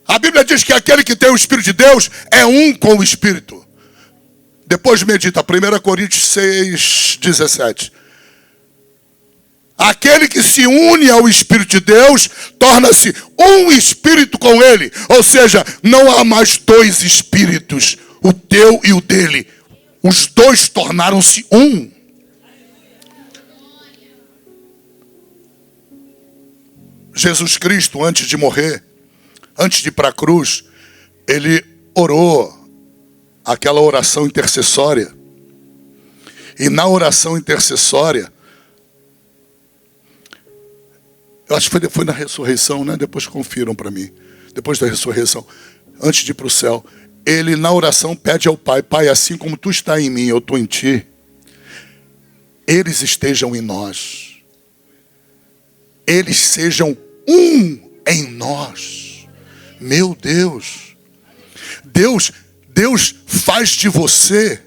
S1: A Bíblia diz que aquele que tem o Espírito de Deus é um com o Espírito. Depois medita, 1 Coríntios 6:17. Aquele que se une ao Espírito de Deus, torna-se um Espírito com ele. Ou seja, não há mais dois Espíritos, o teu e o dele. Os dois tornaram-se um. Jesus Cristo, antes de morrer, antes de ir para a cruz, ele orou aquela oração intercessória. E na oração intercessória, eu acho que foi na ressurreição, né? Depois confiram para mim. Depois da ressurreição, antes de ir para o céu, ele na oração pede ao Pai: Pai, assim como tu está em mim, eu estou em ti, eles estejam em nós. Eles sejam um em nós. Meu Deus. Deus faz de você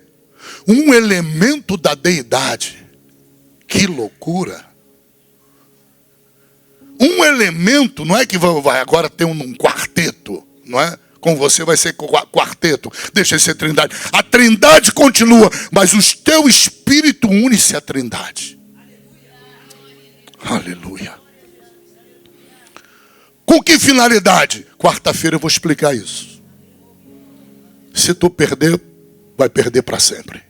S1: um elemento da deidade. Que loucura. Um elemento, não é que vai agora ter um quarteto, não é? Com você vai ser quarteto, deixa de ser trindade. A trindade continua, mas o teu espírito une-se à trindade. Aleluia. Com que finalidade? Quarta-feira eu vou explicar isso. Se tu perder, vai perder para sempre.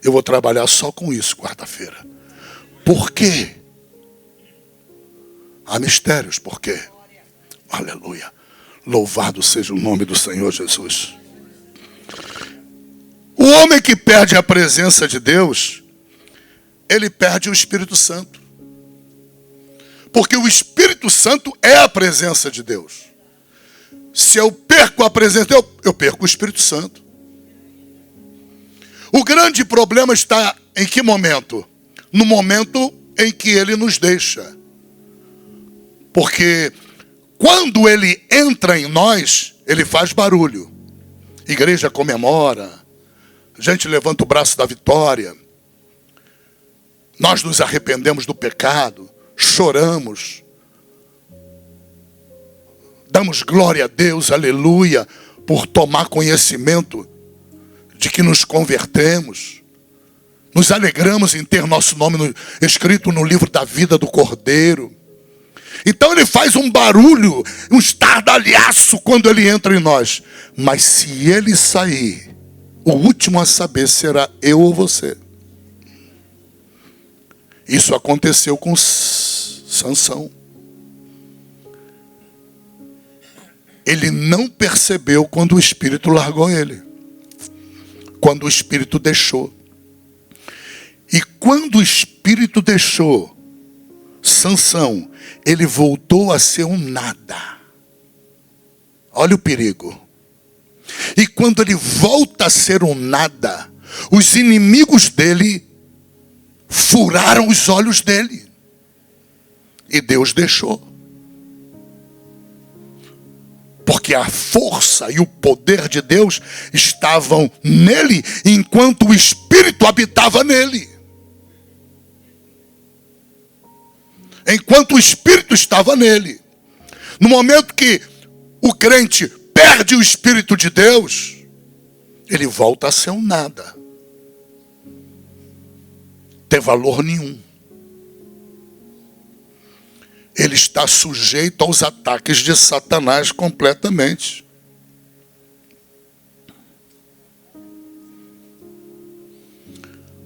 S1: Eu vou trabalhar só com isso quarta-feira. Por quê? Há mistérios, por quê? Aleluia. Louvado seja o nome do Senhor Jesus. O homem que perde a presença de Deus, ele perde o Espírito Santo. Porque o Espírito Santo é a presença de Deus. Se eu perco a presença de Deus, eu perco o Espírito Santo. O grande problema está em que momento? No momento em que ele nos deixa. Porque quando ele entra em nós, ele faz barulho. Igreja comemora. A gente levanta o braço da vitória. Nós nos arrependemos do pecado. Choramos. Damos glória a Deus, aleluia, por tomar conhecimento de que nos convertemos. Nos alegramos em ter nosso nome escrito no livro da vida do Cordeiro. Então ele faz um barulho, um estardalhaço quando ele entra em nós. Mas se ele sair, o último a saber será eu ou você. Isso aconteceu com Sansão. Ele não percebeu quando o Espírito largou ele. quando o espírito deixou. E quando o espírito deixou Sansão, ele voltou a ser um nada. Olha o perigo. E quando ele volta a ser um nada, os inimigos dele furaram os olhos dele. E Deus deixou. Porque a força e o poder de Deus estavam nele, enquanto o Espírito habitava nele. Enquanto o Espírito estava nele. No momento que o crente perde o Espírito de Deus, ele volta a ser um nada. Tem valor nenhum. Ele está sujeito aos ataques de Satanás completamente.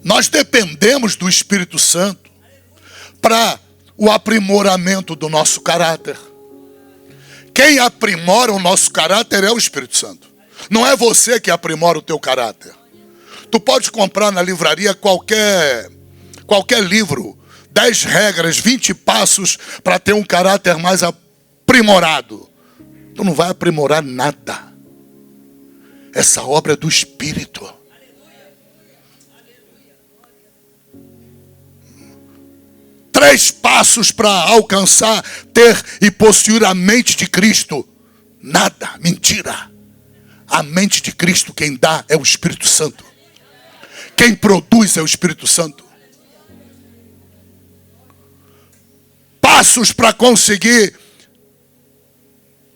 S1: Nós dependemos do Espírito Santo para o aprimoramento do nosso caráter. Quem aprimora o nosso caráter é o Espírito Santo. Não é você que aprimora o teu caráter. Tu pode comprar na livraria qualquer livro, 10 regras, 20 passos para ter um caráter mais aprimorado. Tu não vai aprimorar nada. Essa obra é do Espírito. 3 passos para alcançar, ter e possuir a mente de Cristo. Nada, mentira. A mente de Cristo quem dá é o Espírito Santo. Quem produz é o Espírito Santo. Passos para conseguir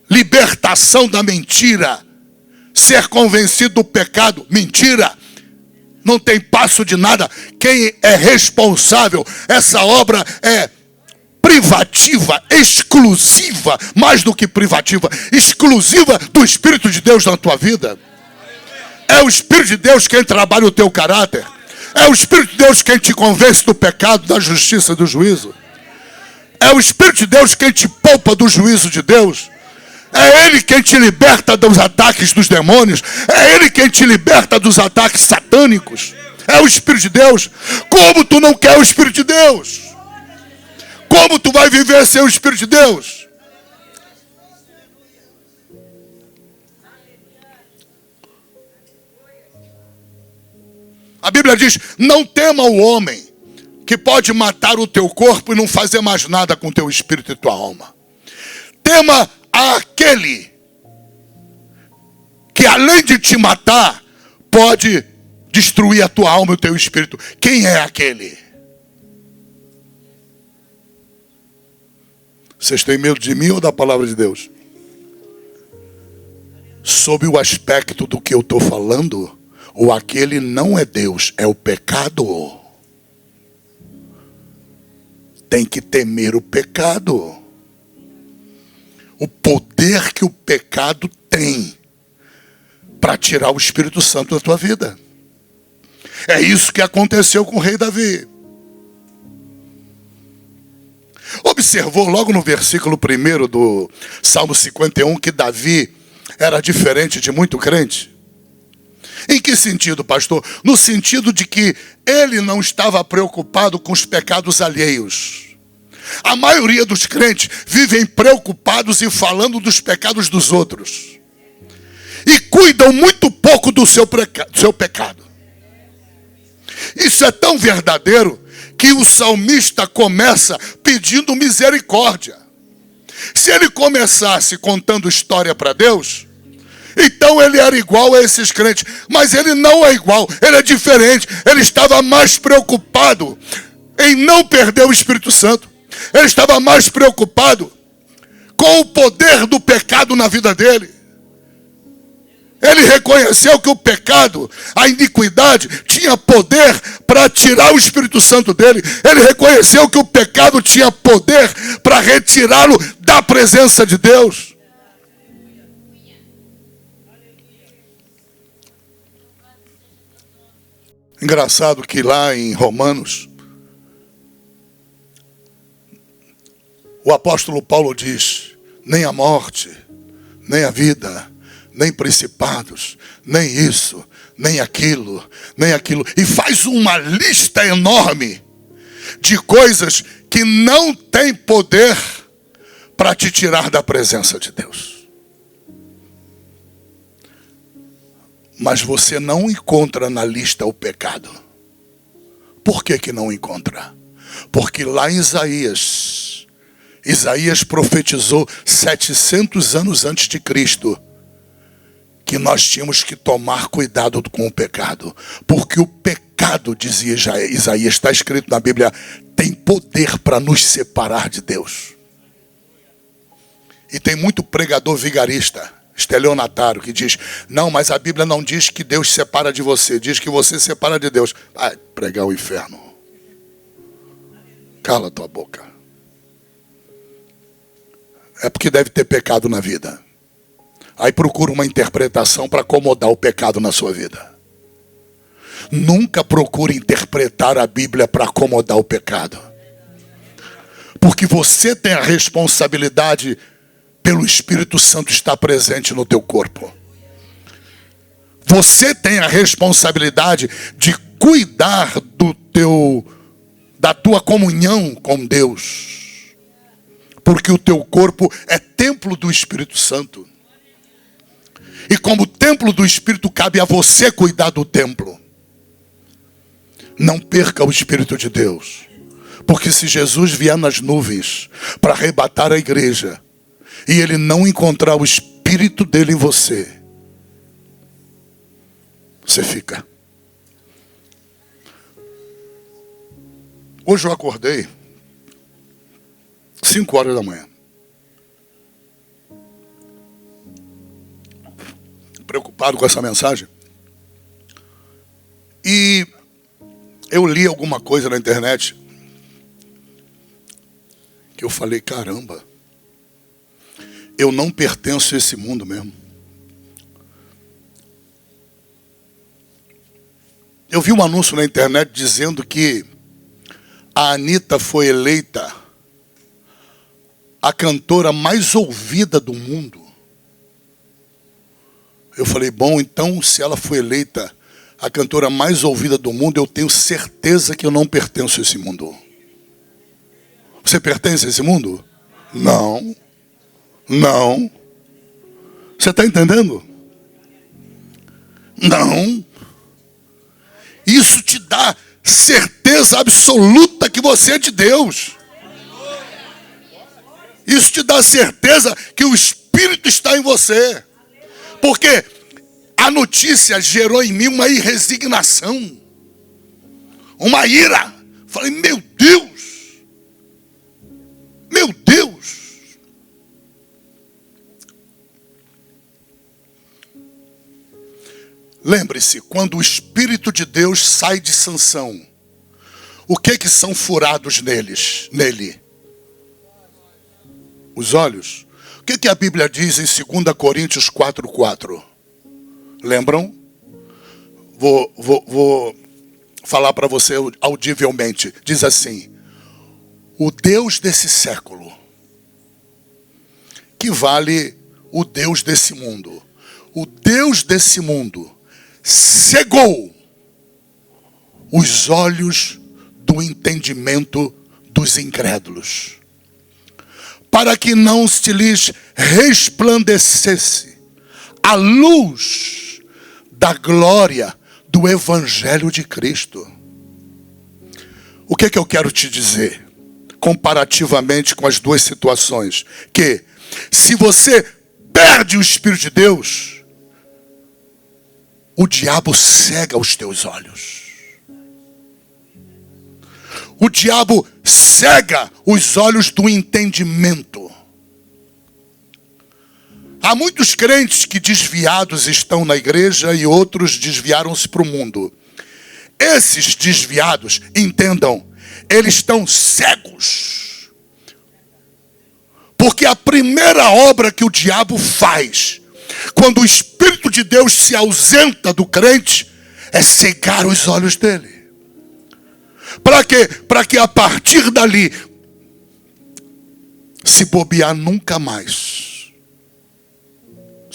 S1: libertação da mentira, ser convencido do pecado, mentira. Não tem passo de nada. Quem é responsável? Essa obra é privativa, exclusiva, mais do que privativa, exclusiva do Espírito de Deus na tua vida. É o Espírito de Deus quem trabalha o teu caráter. É o Espírito de Deus quem te convence do pecado, da justiça e do juízo. É o Espírito de Deus quem te poupa do juízo de Deus. É Ele quem te liberta dos ataques dos demônios. É Ele quem te liberta dos ataques satânicos. É o Espírito de Deus. Como tu não quer o Espírito de Deus? Como tu vai viver sem o Espírito de Deus? A Bíblia diz, não tema o homem que pode matar o teu corpo e não fazer mais nada com o teu espírito e tua alma. Tema aquele que além de te matar, pode destruir a tua alma e o teu espírito. Quem é aquele? Vocês têm medo de mim ou da palavra de Deus? Sob o aspecto do que eu estou falando, o aquele não é Deus, é o pecado. Tem que temer o pecado. O poder que o pecado tem para tirar o Espírito Santo da tua vida. É isso que aconteceu com o rei Davi. Observou logo no versículo 1 do Salmo 51 que Davi era diferente de muito crente? Em que sentido, pastor? No sentido de que ele não estava preocupado com os pecados alheios. A maioria dos crentes vivem preocupados e falando dos pecados dos outros. E cuidam muito pouco do seu pecado. Isso é tão verdadeiro que o salmista começa pedindo misericórdia. Se ele começasse contando história para Deus, então ele era igual a esses crentes. Mas ele não é igual, ele é diferente. Ele estava mais preocupado em não perder o Espírito Santo. Ele estava mais preocupado com o poder do pecado na vida dele. Ele reconheceu que o pecado, a iniquidade, tinha poder para tirar o Espírito Santo dele. Ele reconheceu que o pecado tinha poder para retirá-lo da presença de Deus. Engraçado que lá em Romanos, o apóstolo Paulo diz, nem a morte, nem a vida, nem principados, nem isso, nem aquilo, nem aquilo. E faz uma lista enorme de coisas que não tem poder para te tirar da presença de Deus. Mas você não encontra na lista o pecado. Por que que não encontra? Porque lá em Isaías profetizou 700 anos antes de Cristo que nós tínhamos que tomar cuidado com o pecado. Porque o pecado, dizia Isaías, está escrito na Bíblia, tem poder para nos separar de Deus. E tem muito pregador vigarista, estelionatário, que diz, não, mas a Bíblia não diz que Deus separa de você, diz que você separa de Deus. Vai pregar o inferno. Cala tua boca. É porque deve ter pecado na vida. Aí procura uma interpretação para acomodar o pecado na sua vida. Nunca procure interpretar a Bíblia para acomodar o pecado. Porque você tem a responsabilidade pelo Espírito Santo estar presente no teu corpo. Você tem a responsabilidade de cuidar da tua comunhão com Deus. Porque o teu corpo é templo do Espírito Santo. E como templo do Espírito, cabe a você cuidar do templo. Não perca o Espírito de Deus. Porque se Jesus vier nas nuvens para arrebatar a igreja, e ele não encontrar o Espírito dele em você, você fica. Hoje eu acordei 5 horas da manhã. Preocupado com essa mensagem. E eu li alguma coisa na internet que eu falei, caramba, eu não pertenço a esse mundo mesmo. Eu vi um anúncio na internet dizendo que a Anitta foi eleita a cantora mais ouvida do mundo. Eu falei, bom, então se ela foi eleita a cantora mais ouvida do mundo, eu tenho certeza que eu não pertenço a esse mundo. Você pertence a esse mundo? Não. Não. Você está entendendo? Não. Isso te dá certeza absoluta que você é de Deus. Isso te dá certeza que o Espírito está em você. Porque a notícia gerou em mim uma resignação, uma ira. Falei, meu Deus, meu Deus. Lembre-se, quando o Espírito de Deus sai de Sansão, o que são furados nele? Os olhos. O que a Bíblia diz em 2 Coríntios 4:4? Lembram? Vou falar para você audivelmente. Diz assim, o Deus desse século, que vale o Deus desse mundo. O Deus desse mundo cegou os olhos do entendimento dos incrédulos, para que não se lhes resplandecesse a luz da glória do Evangelho de Cristo. O que eu quero te dizer, comparativamente com as duas situações? Que se você perde o Espírito de Deus, o diabo cega os teus olhos. O diabo cega os olhos do entendimento. Há muitos crentes que desviados estão na igreja e outros desviaram-se para o mundo. Esses desviados, entendam, eles estão cegos. Porque a primeira obra que o diabo faz, quando o Espírito de Deus se ausenta do crente, é cegar os olhos dele. Para quê? Para que a partir dali, se bobear nunca mais,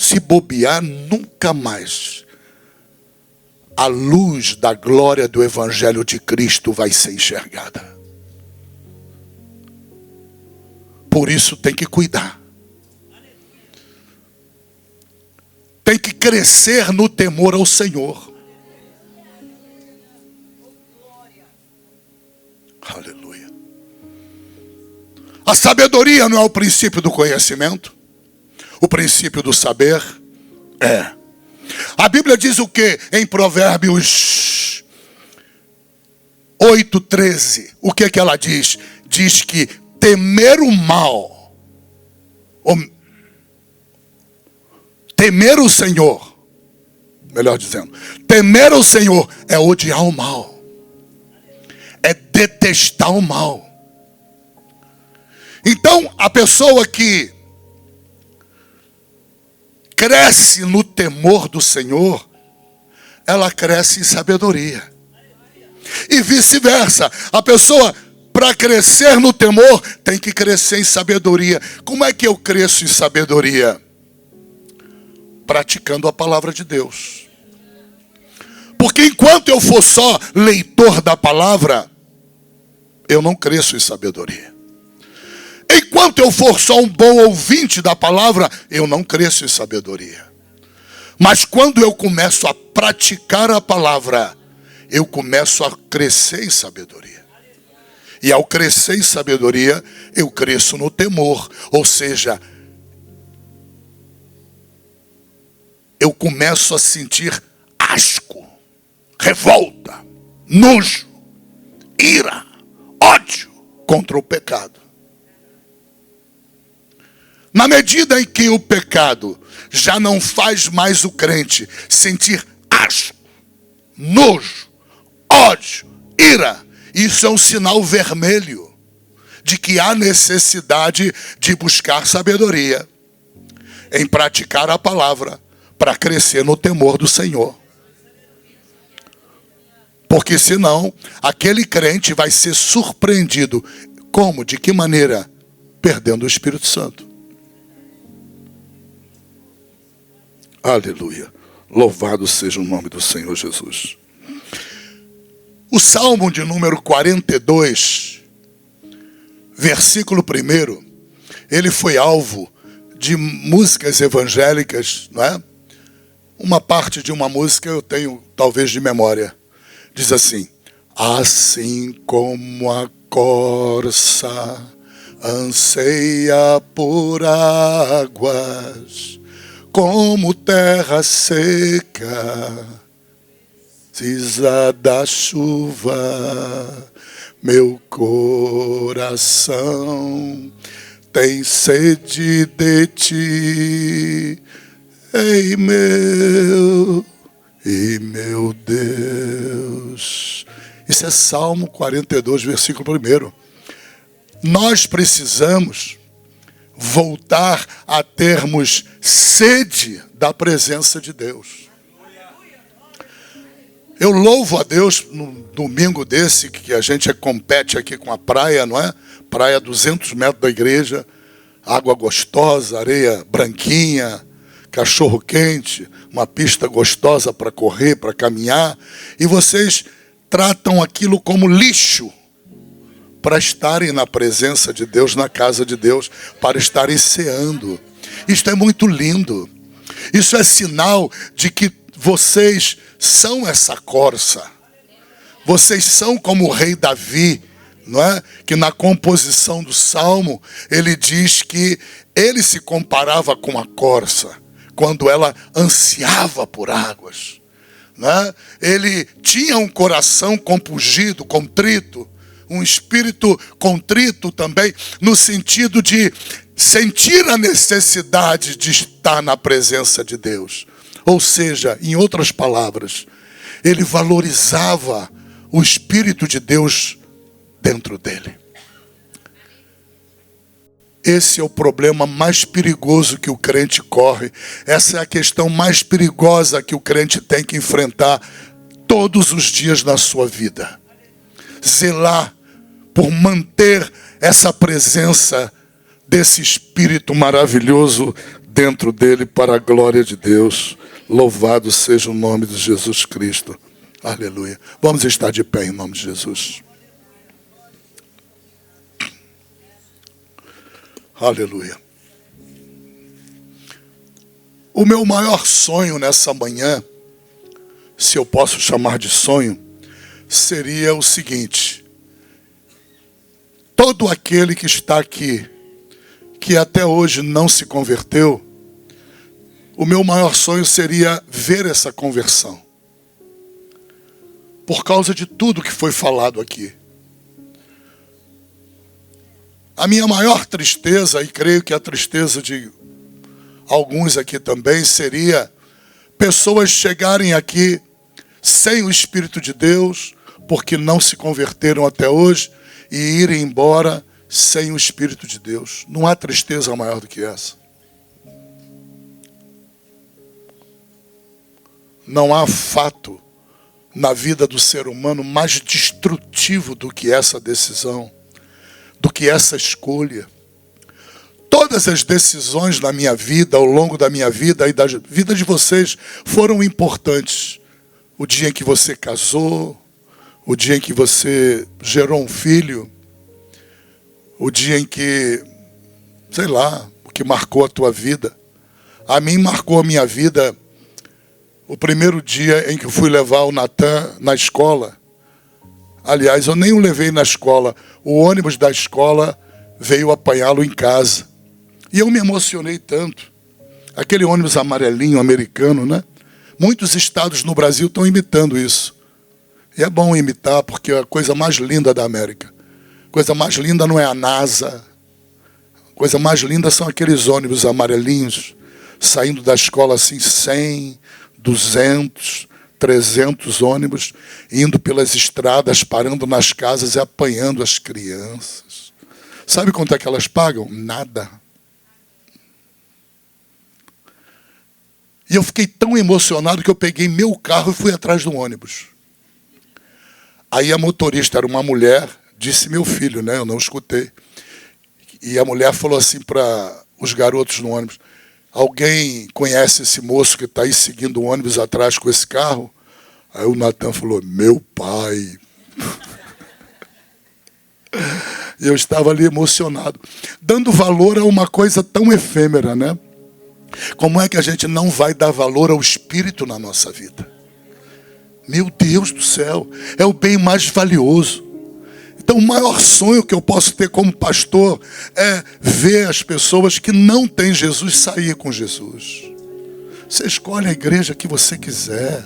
S1: se bobear, nunca mais a luz da glória do Evangelho de Cristo vai ser enxergada. Por isso tem que cuidar. Tem que crescer no temor ao Senhor. Aleluia. A sabedoria não é o princípio do conhecimento? O princípio do saber? É. A Bíblia diz o que em Provérbios 8:13? O que ela diz? Diz que temer o mal, temer o Senhor, melhor dizendo, temer o Senhor é odiar o mal, é detestar o mal. Então, a pessoa que cresce no temor do Senhor, ela cresce em sabedoria. E vice-versa. A pessoa, para crescer no temor, tem que crescer em sabedoria. Como é que eu cresço em sabedoria? Praticando a palavra de Deus. Porque enquanto eu for só leitor da palavra, eu não cresço em sabedoria. Enquanto eu for só um bom ouvinte da palavra, eu não cresço em sabedoria. Mas quando eu começo a praticar a palavra, eu começo a crescer em sabedoria. E ao crescer em sabedoria, eu cresço no temor. Ou seja, eu começo a sentir asco, revolta, nojo, ira, ódio contra o pecado. Na medida em que o pecado já não faz mais o crente sentir asco, nojo, ódio, ira, isso é um sinal vermelho de que há necessidade de buscar sabedoria em praticar a palavra para crescer no temor do Senhor. Porque senão, aquele crente vai ser surpreendido. Como? De que maneira? Perdendo o Espírito Santo. Aleluia. Louvado seja o nome do Senhor Jesus. O Salmo de número 42, versículo 1, ele foi alvo de músicas evangélicas, não é? Uma parte de uma música eu tenho talvez de memória. Diz assim: assim como a corça anseia por águas, como terra seca, precisa da chuva, meu coração tem sede de ti, ei meu Deus. Isso é Salmo 42, versículo 1. Nós precisamos voltar a termos sede da presença de Deus. Eu louvo a Deus no domingo desse, que a gente compete aqui com a praia, não é? Praia a 200 metros da igreja, água gostosa, areia branquinha, cachorro quente, uma pista gostosa para correr, para caminhar. E vocês tratam aquilo como lixo para estarem na presença de Deus, na casa de Deus, para estarem ceando. Isto é muito lindo. Isso é sinal de que vocês são essa corça. Vocês são como o rei Davi, não é? Que na composição do Salmo, ele diz que ele se comparava com a corça, quando ela ansiava por águas. Não é? Ele tinha um coração compungido, contrito, um espírito contrito também, no sentido de sentir a necessidade de estar na presença de Deus. Ou seja, em outras palavras, ele valorizava o Espírito de Deus dentro dele. Esse é o problema mais perigoso que o crente corre. Essa é a questão mais perigosa que o crente tem que enfrentar todos os dias na sua vida. Zelar por manter essa presença desse Espírito maravilhoso dentro dele para a glória de Deus. Louvado seja o nome de Jesus Cristo. Aleluia. Vamos estar de pé em nome de Jesus. Aleluia. O meu maior sonho nessa manhã, se eu posso chamar de sonho, seria o seguinte: todo aquele que está aqui, que até hoje não se converteu, o meu maior sonho seria ver essa conversão. Por causa de tudo que foi falado aqui. A minha maior tristeza, e creio que a tristeza de alguns aqui também, seria pessoas chegarem aqui sem o Espírito de Deus, porque não se converteram até hoje, e irem embora sem o Espírito de Deus. Não há tristeza maior do que essa. Não há fato na vida do ser humano mais destrutivo do que essa decisão, do que essa escolha. Todas as decisões na minha vida, ao longo da minha vida e da vida de vocês, foram importantes. O dia em que você casou, o dia em que você gerou um filho, o dia em que, sei lá, o que marcou a tua vida. A mim marcou a minha vida o primeiro dia em que eu fui levar o Natan na escola. Aliás, eu nem o levei na escola. O ônibus da escola veio apanhá-lo em casa. E eu me emocionei tanto. Aquele ônibus amarelinho americano, né? Muitos estados no Brasil estão imitando isso. E é bom imitar, porque é a coisa mais linda da América. A coisa mais linda não é a NASA. A coisa mais linda são aqueles ônibus amarelinhos, saindo da escola assim, 100, 200, 300 ônibus, indo pelas estradas, parando nas casas e apanhando as crianças. Sabe quanto é que elas pagam? Nada. E eu fiquei tão emocionado que eu peguei meu carro e fui atrás do ônibus. Aí a motorista era uma mulher, disse meu filho, né? Eu não escutei. E a mulher falou assim para os garotos no ônibus: alguém conhece esse moço que está aí seguindo o ônibus atrás com esse carro? Aí o Natan falou: meu pai. E eu estava ali emocionado, dando valor a uma coisa tão efêmera, né? Como é que a gente não vai dar valor ao Espírito na nossa vida? Meu Deus do céu, é o bem mais valioso. Então o maior sonho que eu posso ter como pastor é ver as pessoas que não têm Jesus sair com Jesus. Você escolhe a igreja que você quiser.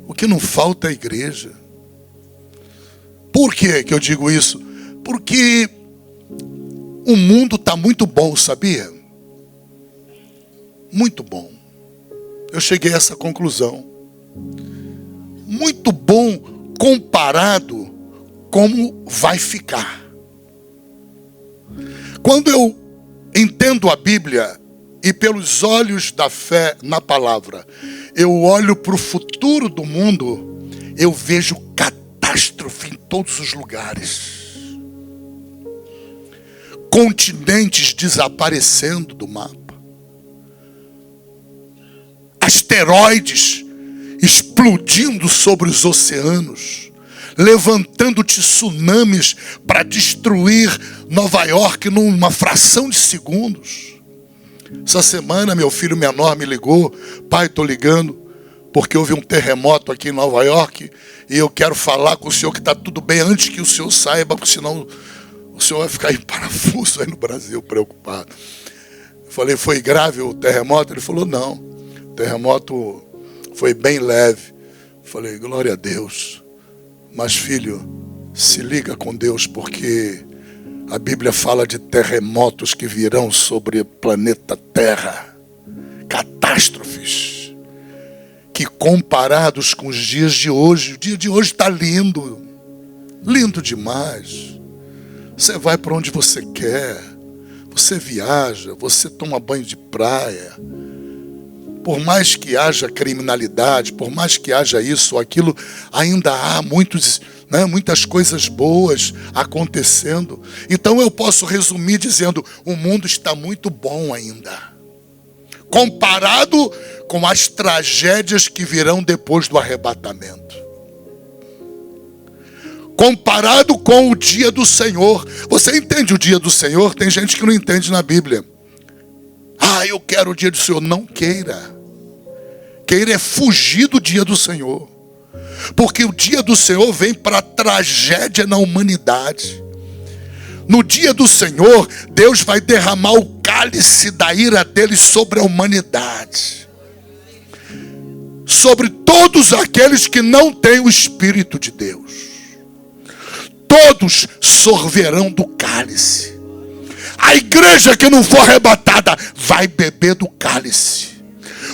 S1: O que não falta é a igreja. Por que eu digo isso? Porque o mundo está muito bom, sabia? Muito bom. Eu cheguei a essa conclusão. Muito bom comparado como vai ficar. Quando eu entendo a Bíblia e pelos olhos da fé na palavra, eu olho para o futuro do mundo, eu vejo catástrofe em todos os lugares. Continentes desaparecendo do mapa. Asteroides explodindo sobre os oceanos, levantando tsunamis para destruir Nova York numa fração de segundos. Essa semana meu filho menor me ligou: pai, estou ligando porque houve um terremoto aqui em Nova York e eu quero falar com o senhor que está tudo bem antes que o senhor saiba, porque senão o senhor vai ficar em parafuso aí no Brasil, preocupado. Eu falei: foi grave o terremoto? Ele falou: não, o terremoto foi bem leve. Eu falei: glória a Deus. Mas filho, se liga com Deus, porque a Bíblia fala de terremotos que virão sobre o planeta Terra. Catástrofes. Que comparados com os dias de hoje, o dia de hoje está lindo. Lindo demais. Você vai para onde você quer. Você viaja, você toma banho de praia. Por mais que haja criminalidade, por mais que haja isso ou aquilo, ainda há muitas coisas boas acontecendo. Então eu posso resumir dizendo: o mundo está muito bom ainda. comparado com as tragédias que virão depois do arrebatamento. Comparado com o dia do Senhor. Você entende o dia do Senhor? Tem gente que não entende na Bíblia. Ah, eu quero o dia do Senhor. Não queira. Queira é fugir do dia do Senhor. Porque o dia do Senhor vem para tragédia na humanidade. No dia do Senhor, Deus vai derramar o cálice da ira dele sobre a humanidade. Sobre todos aqueles que não têm o Espírito de Deus. Todos sorverão do cálice. A igreja que não for arrebatada vai beber do cálice.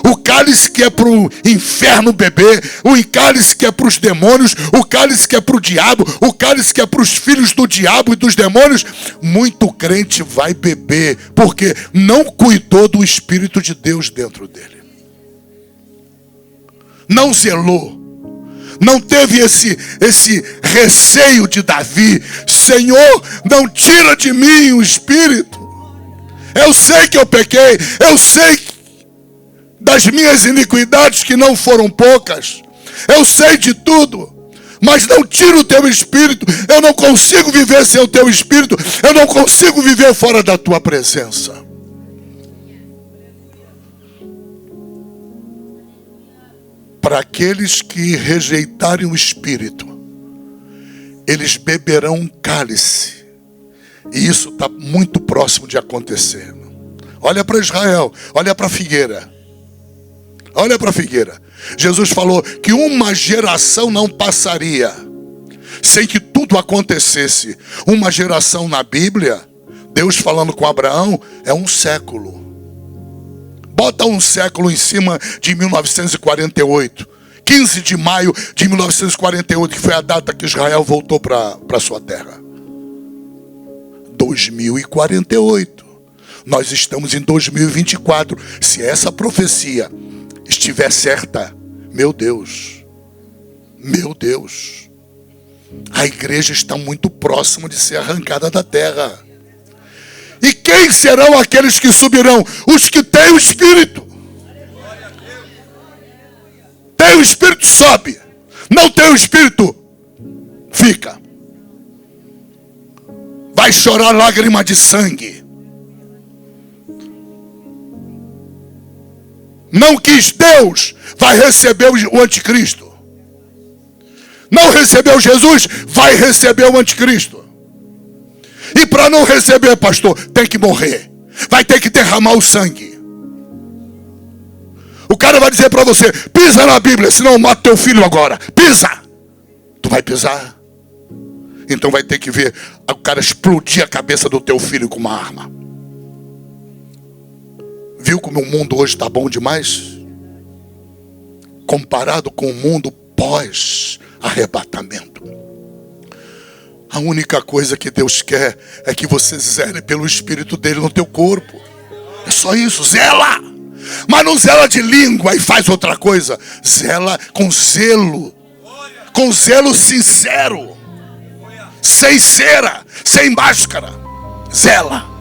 S1: O cálice que é para o inferno beber, o cálice que é para os demônios, o cálice que é para o diabo, o cálice que é para os filhos do diabo e dos demônios, muito crente vai beber, porque não cuidou do Espírito de Deus dentro dele. Não zelou. Não teve esse receio de Davi. Senhor, não tira de mim o Espírito. Eu sei que eu pequei. Eu sei das minhas iniquidades, que não foram poucas. Eu sei de tudo. Mas não tira o teu Espírito. Eu não consigo viver sem o teu Espírito. Eu não consigo viver fora da tua presença. Para aqueles que rejeitarem o Espírito, eles beberão um cálice. E isso está muito próximo de acontecer. Olha para Israel, olha para a figueira. Olha para a figueira. Jesus falou que uma geração não passaria sem que tudo acontecesse. Uma geração na Bíblia, Deus falando com Abraão, é um século. Bota um século em cima de 1948. 15 de maio de 1948, que foi a data que Israel voltou para sua terra. 2048. Nós estamos em 2024. Se essa profecia estiver certa, meu Deus, a igreja está muito próxima de ser arrancada da terra. E quem serão aqueles que subirão? Os que têm o Espírito. Tem o Espírito, sobe. Não tem o Espírito, fica. Vai chorar lágrima de sangue. Não quis Deus, vai receber o anticristo. Não recebeu Jesus, vai receber o anticristo. E para não receber, pastor, tem que morrer. Vai ter que derramar o sangue. O cara vai dizer para você, pisa na Bíblia, senão eu mato teu filho agora. Pisa. Tu vai pisar? Então vai ter que ver o cara explodir a cabeça do teu filho com uma arma. Viu como o mundo hoje está bom demais? Comparado com o mundo pós-arrebatamento. A única coisa que Deus quer é que você zele pelo Espírito dele no teu corpo. É só isso, zela. Mas não zela de língua e faz outra coisa. Zela com zelo. Com zelo sincero. Sem cera, sem máscara. Zela.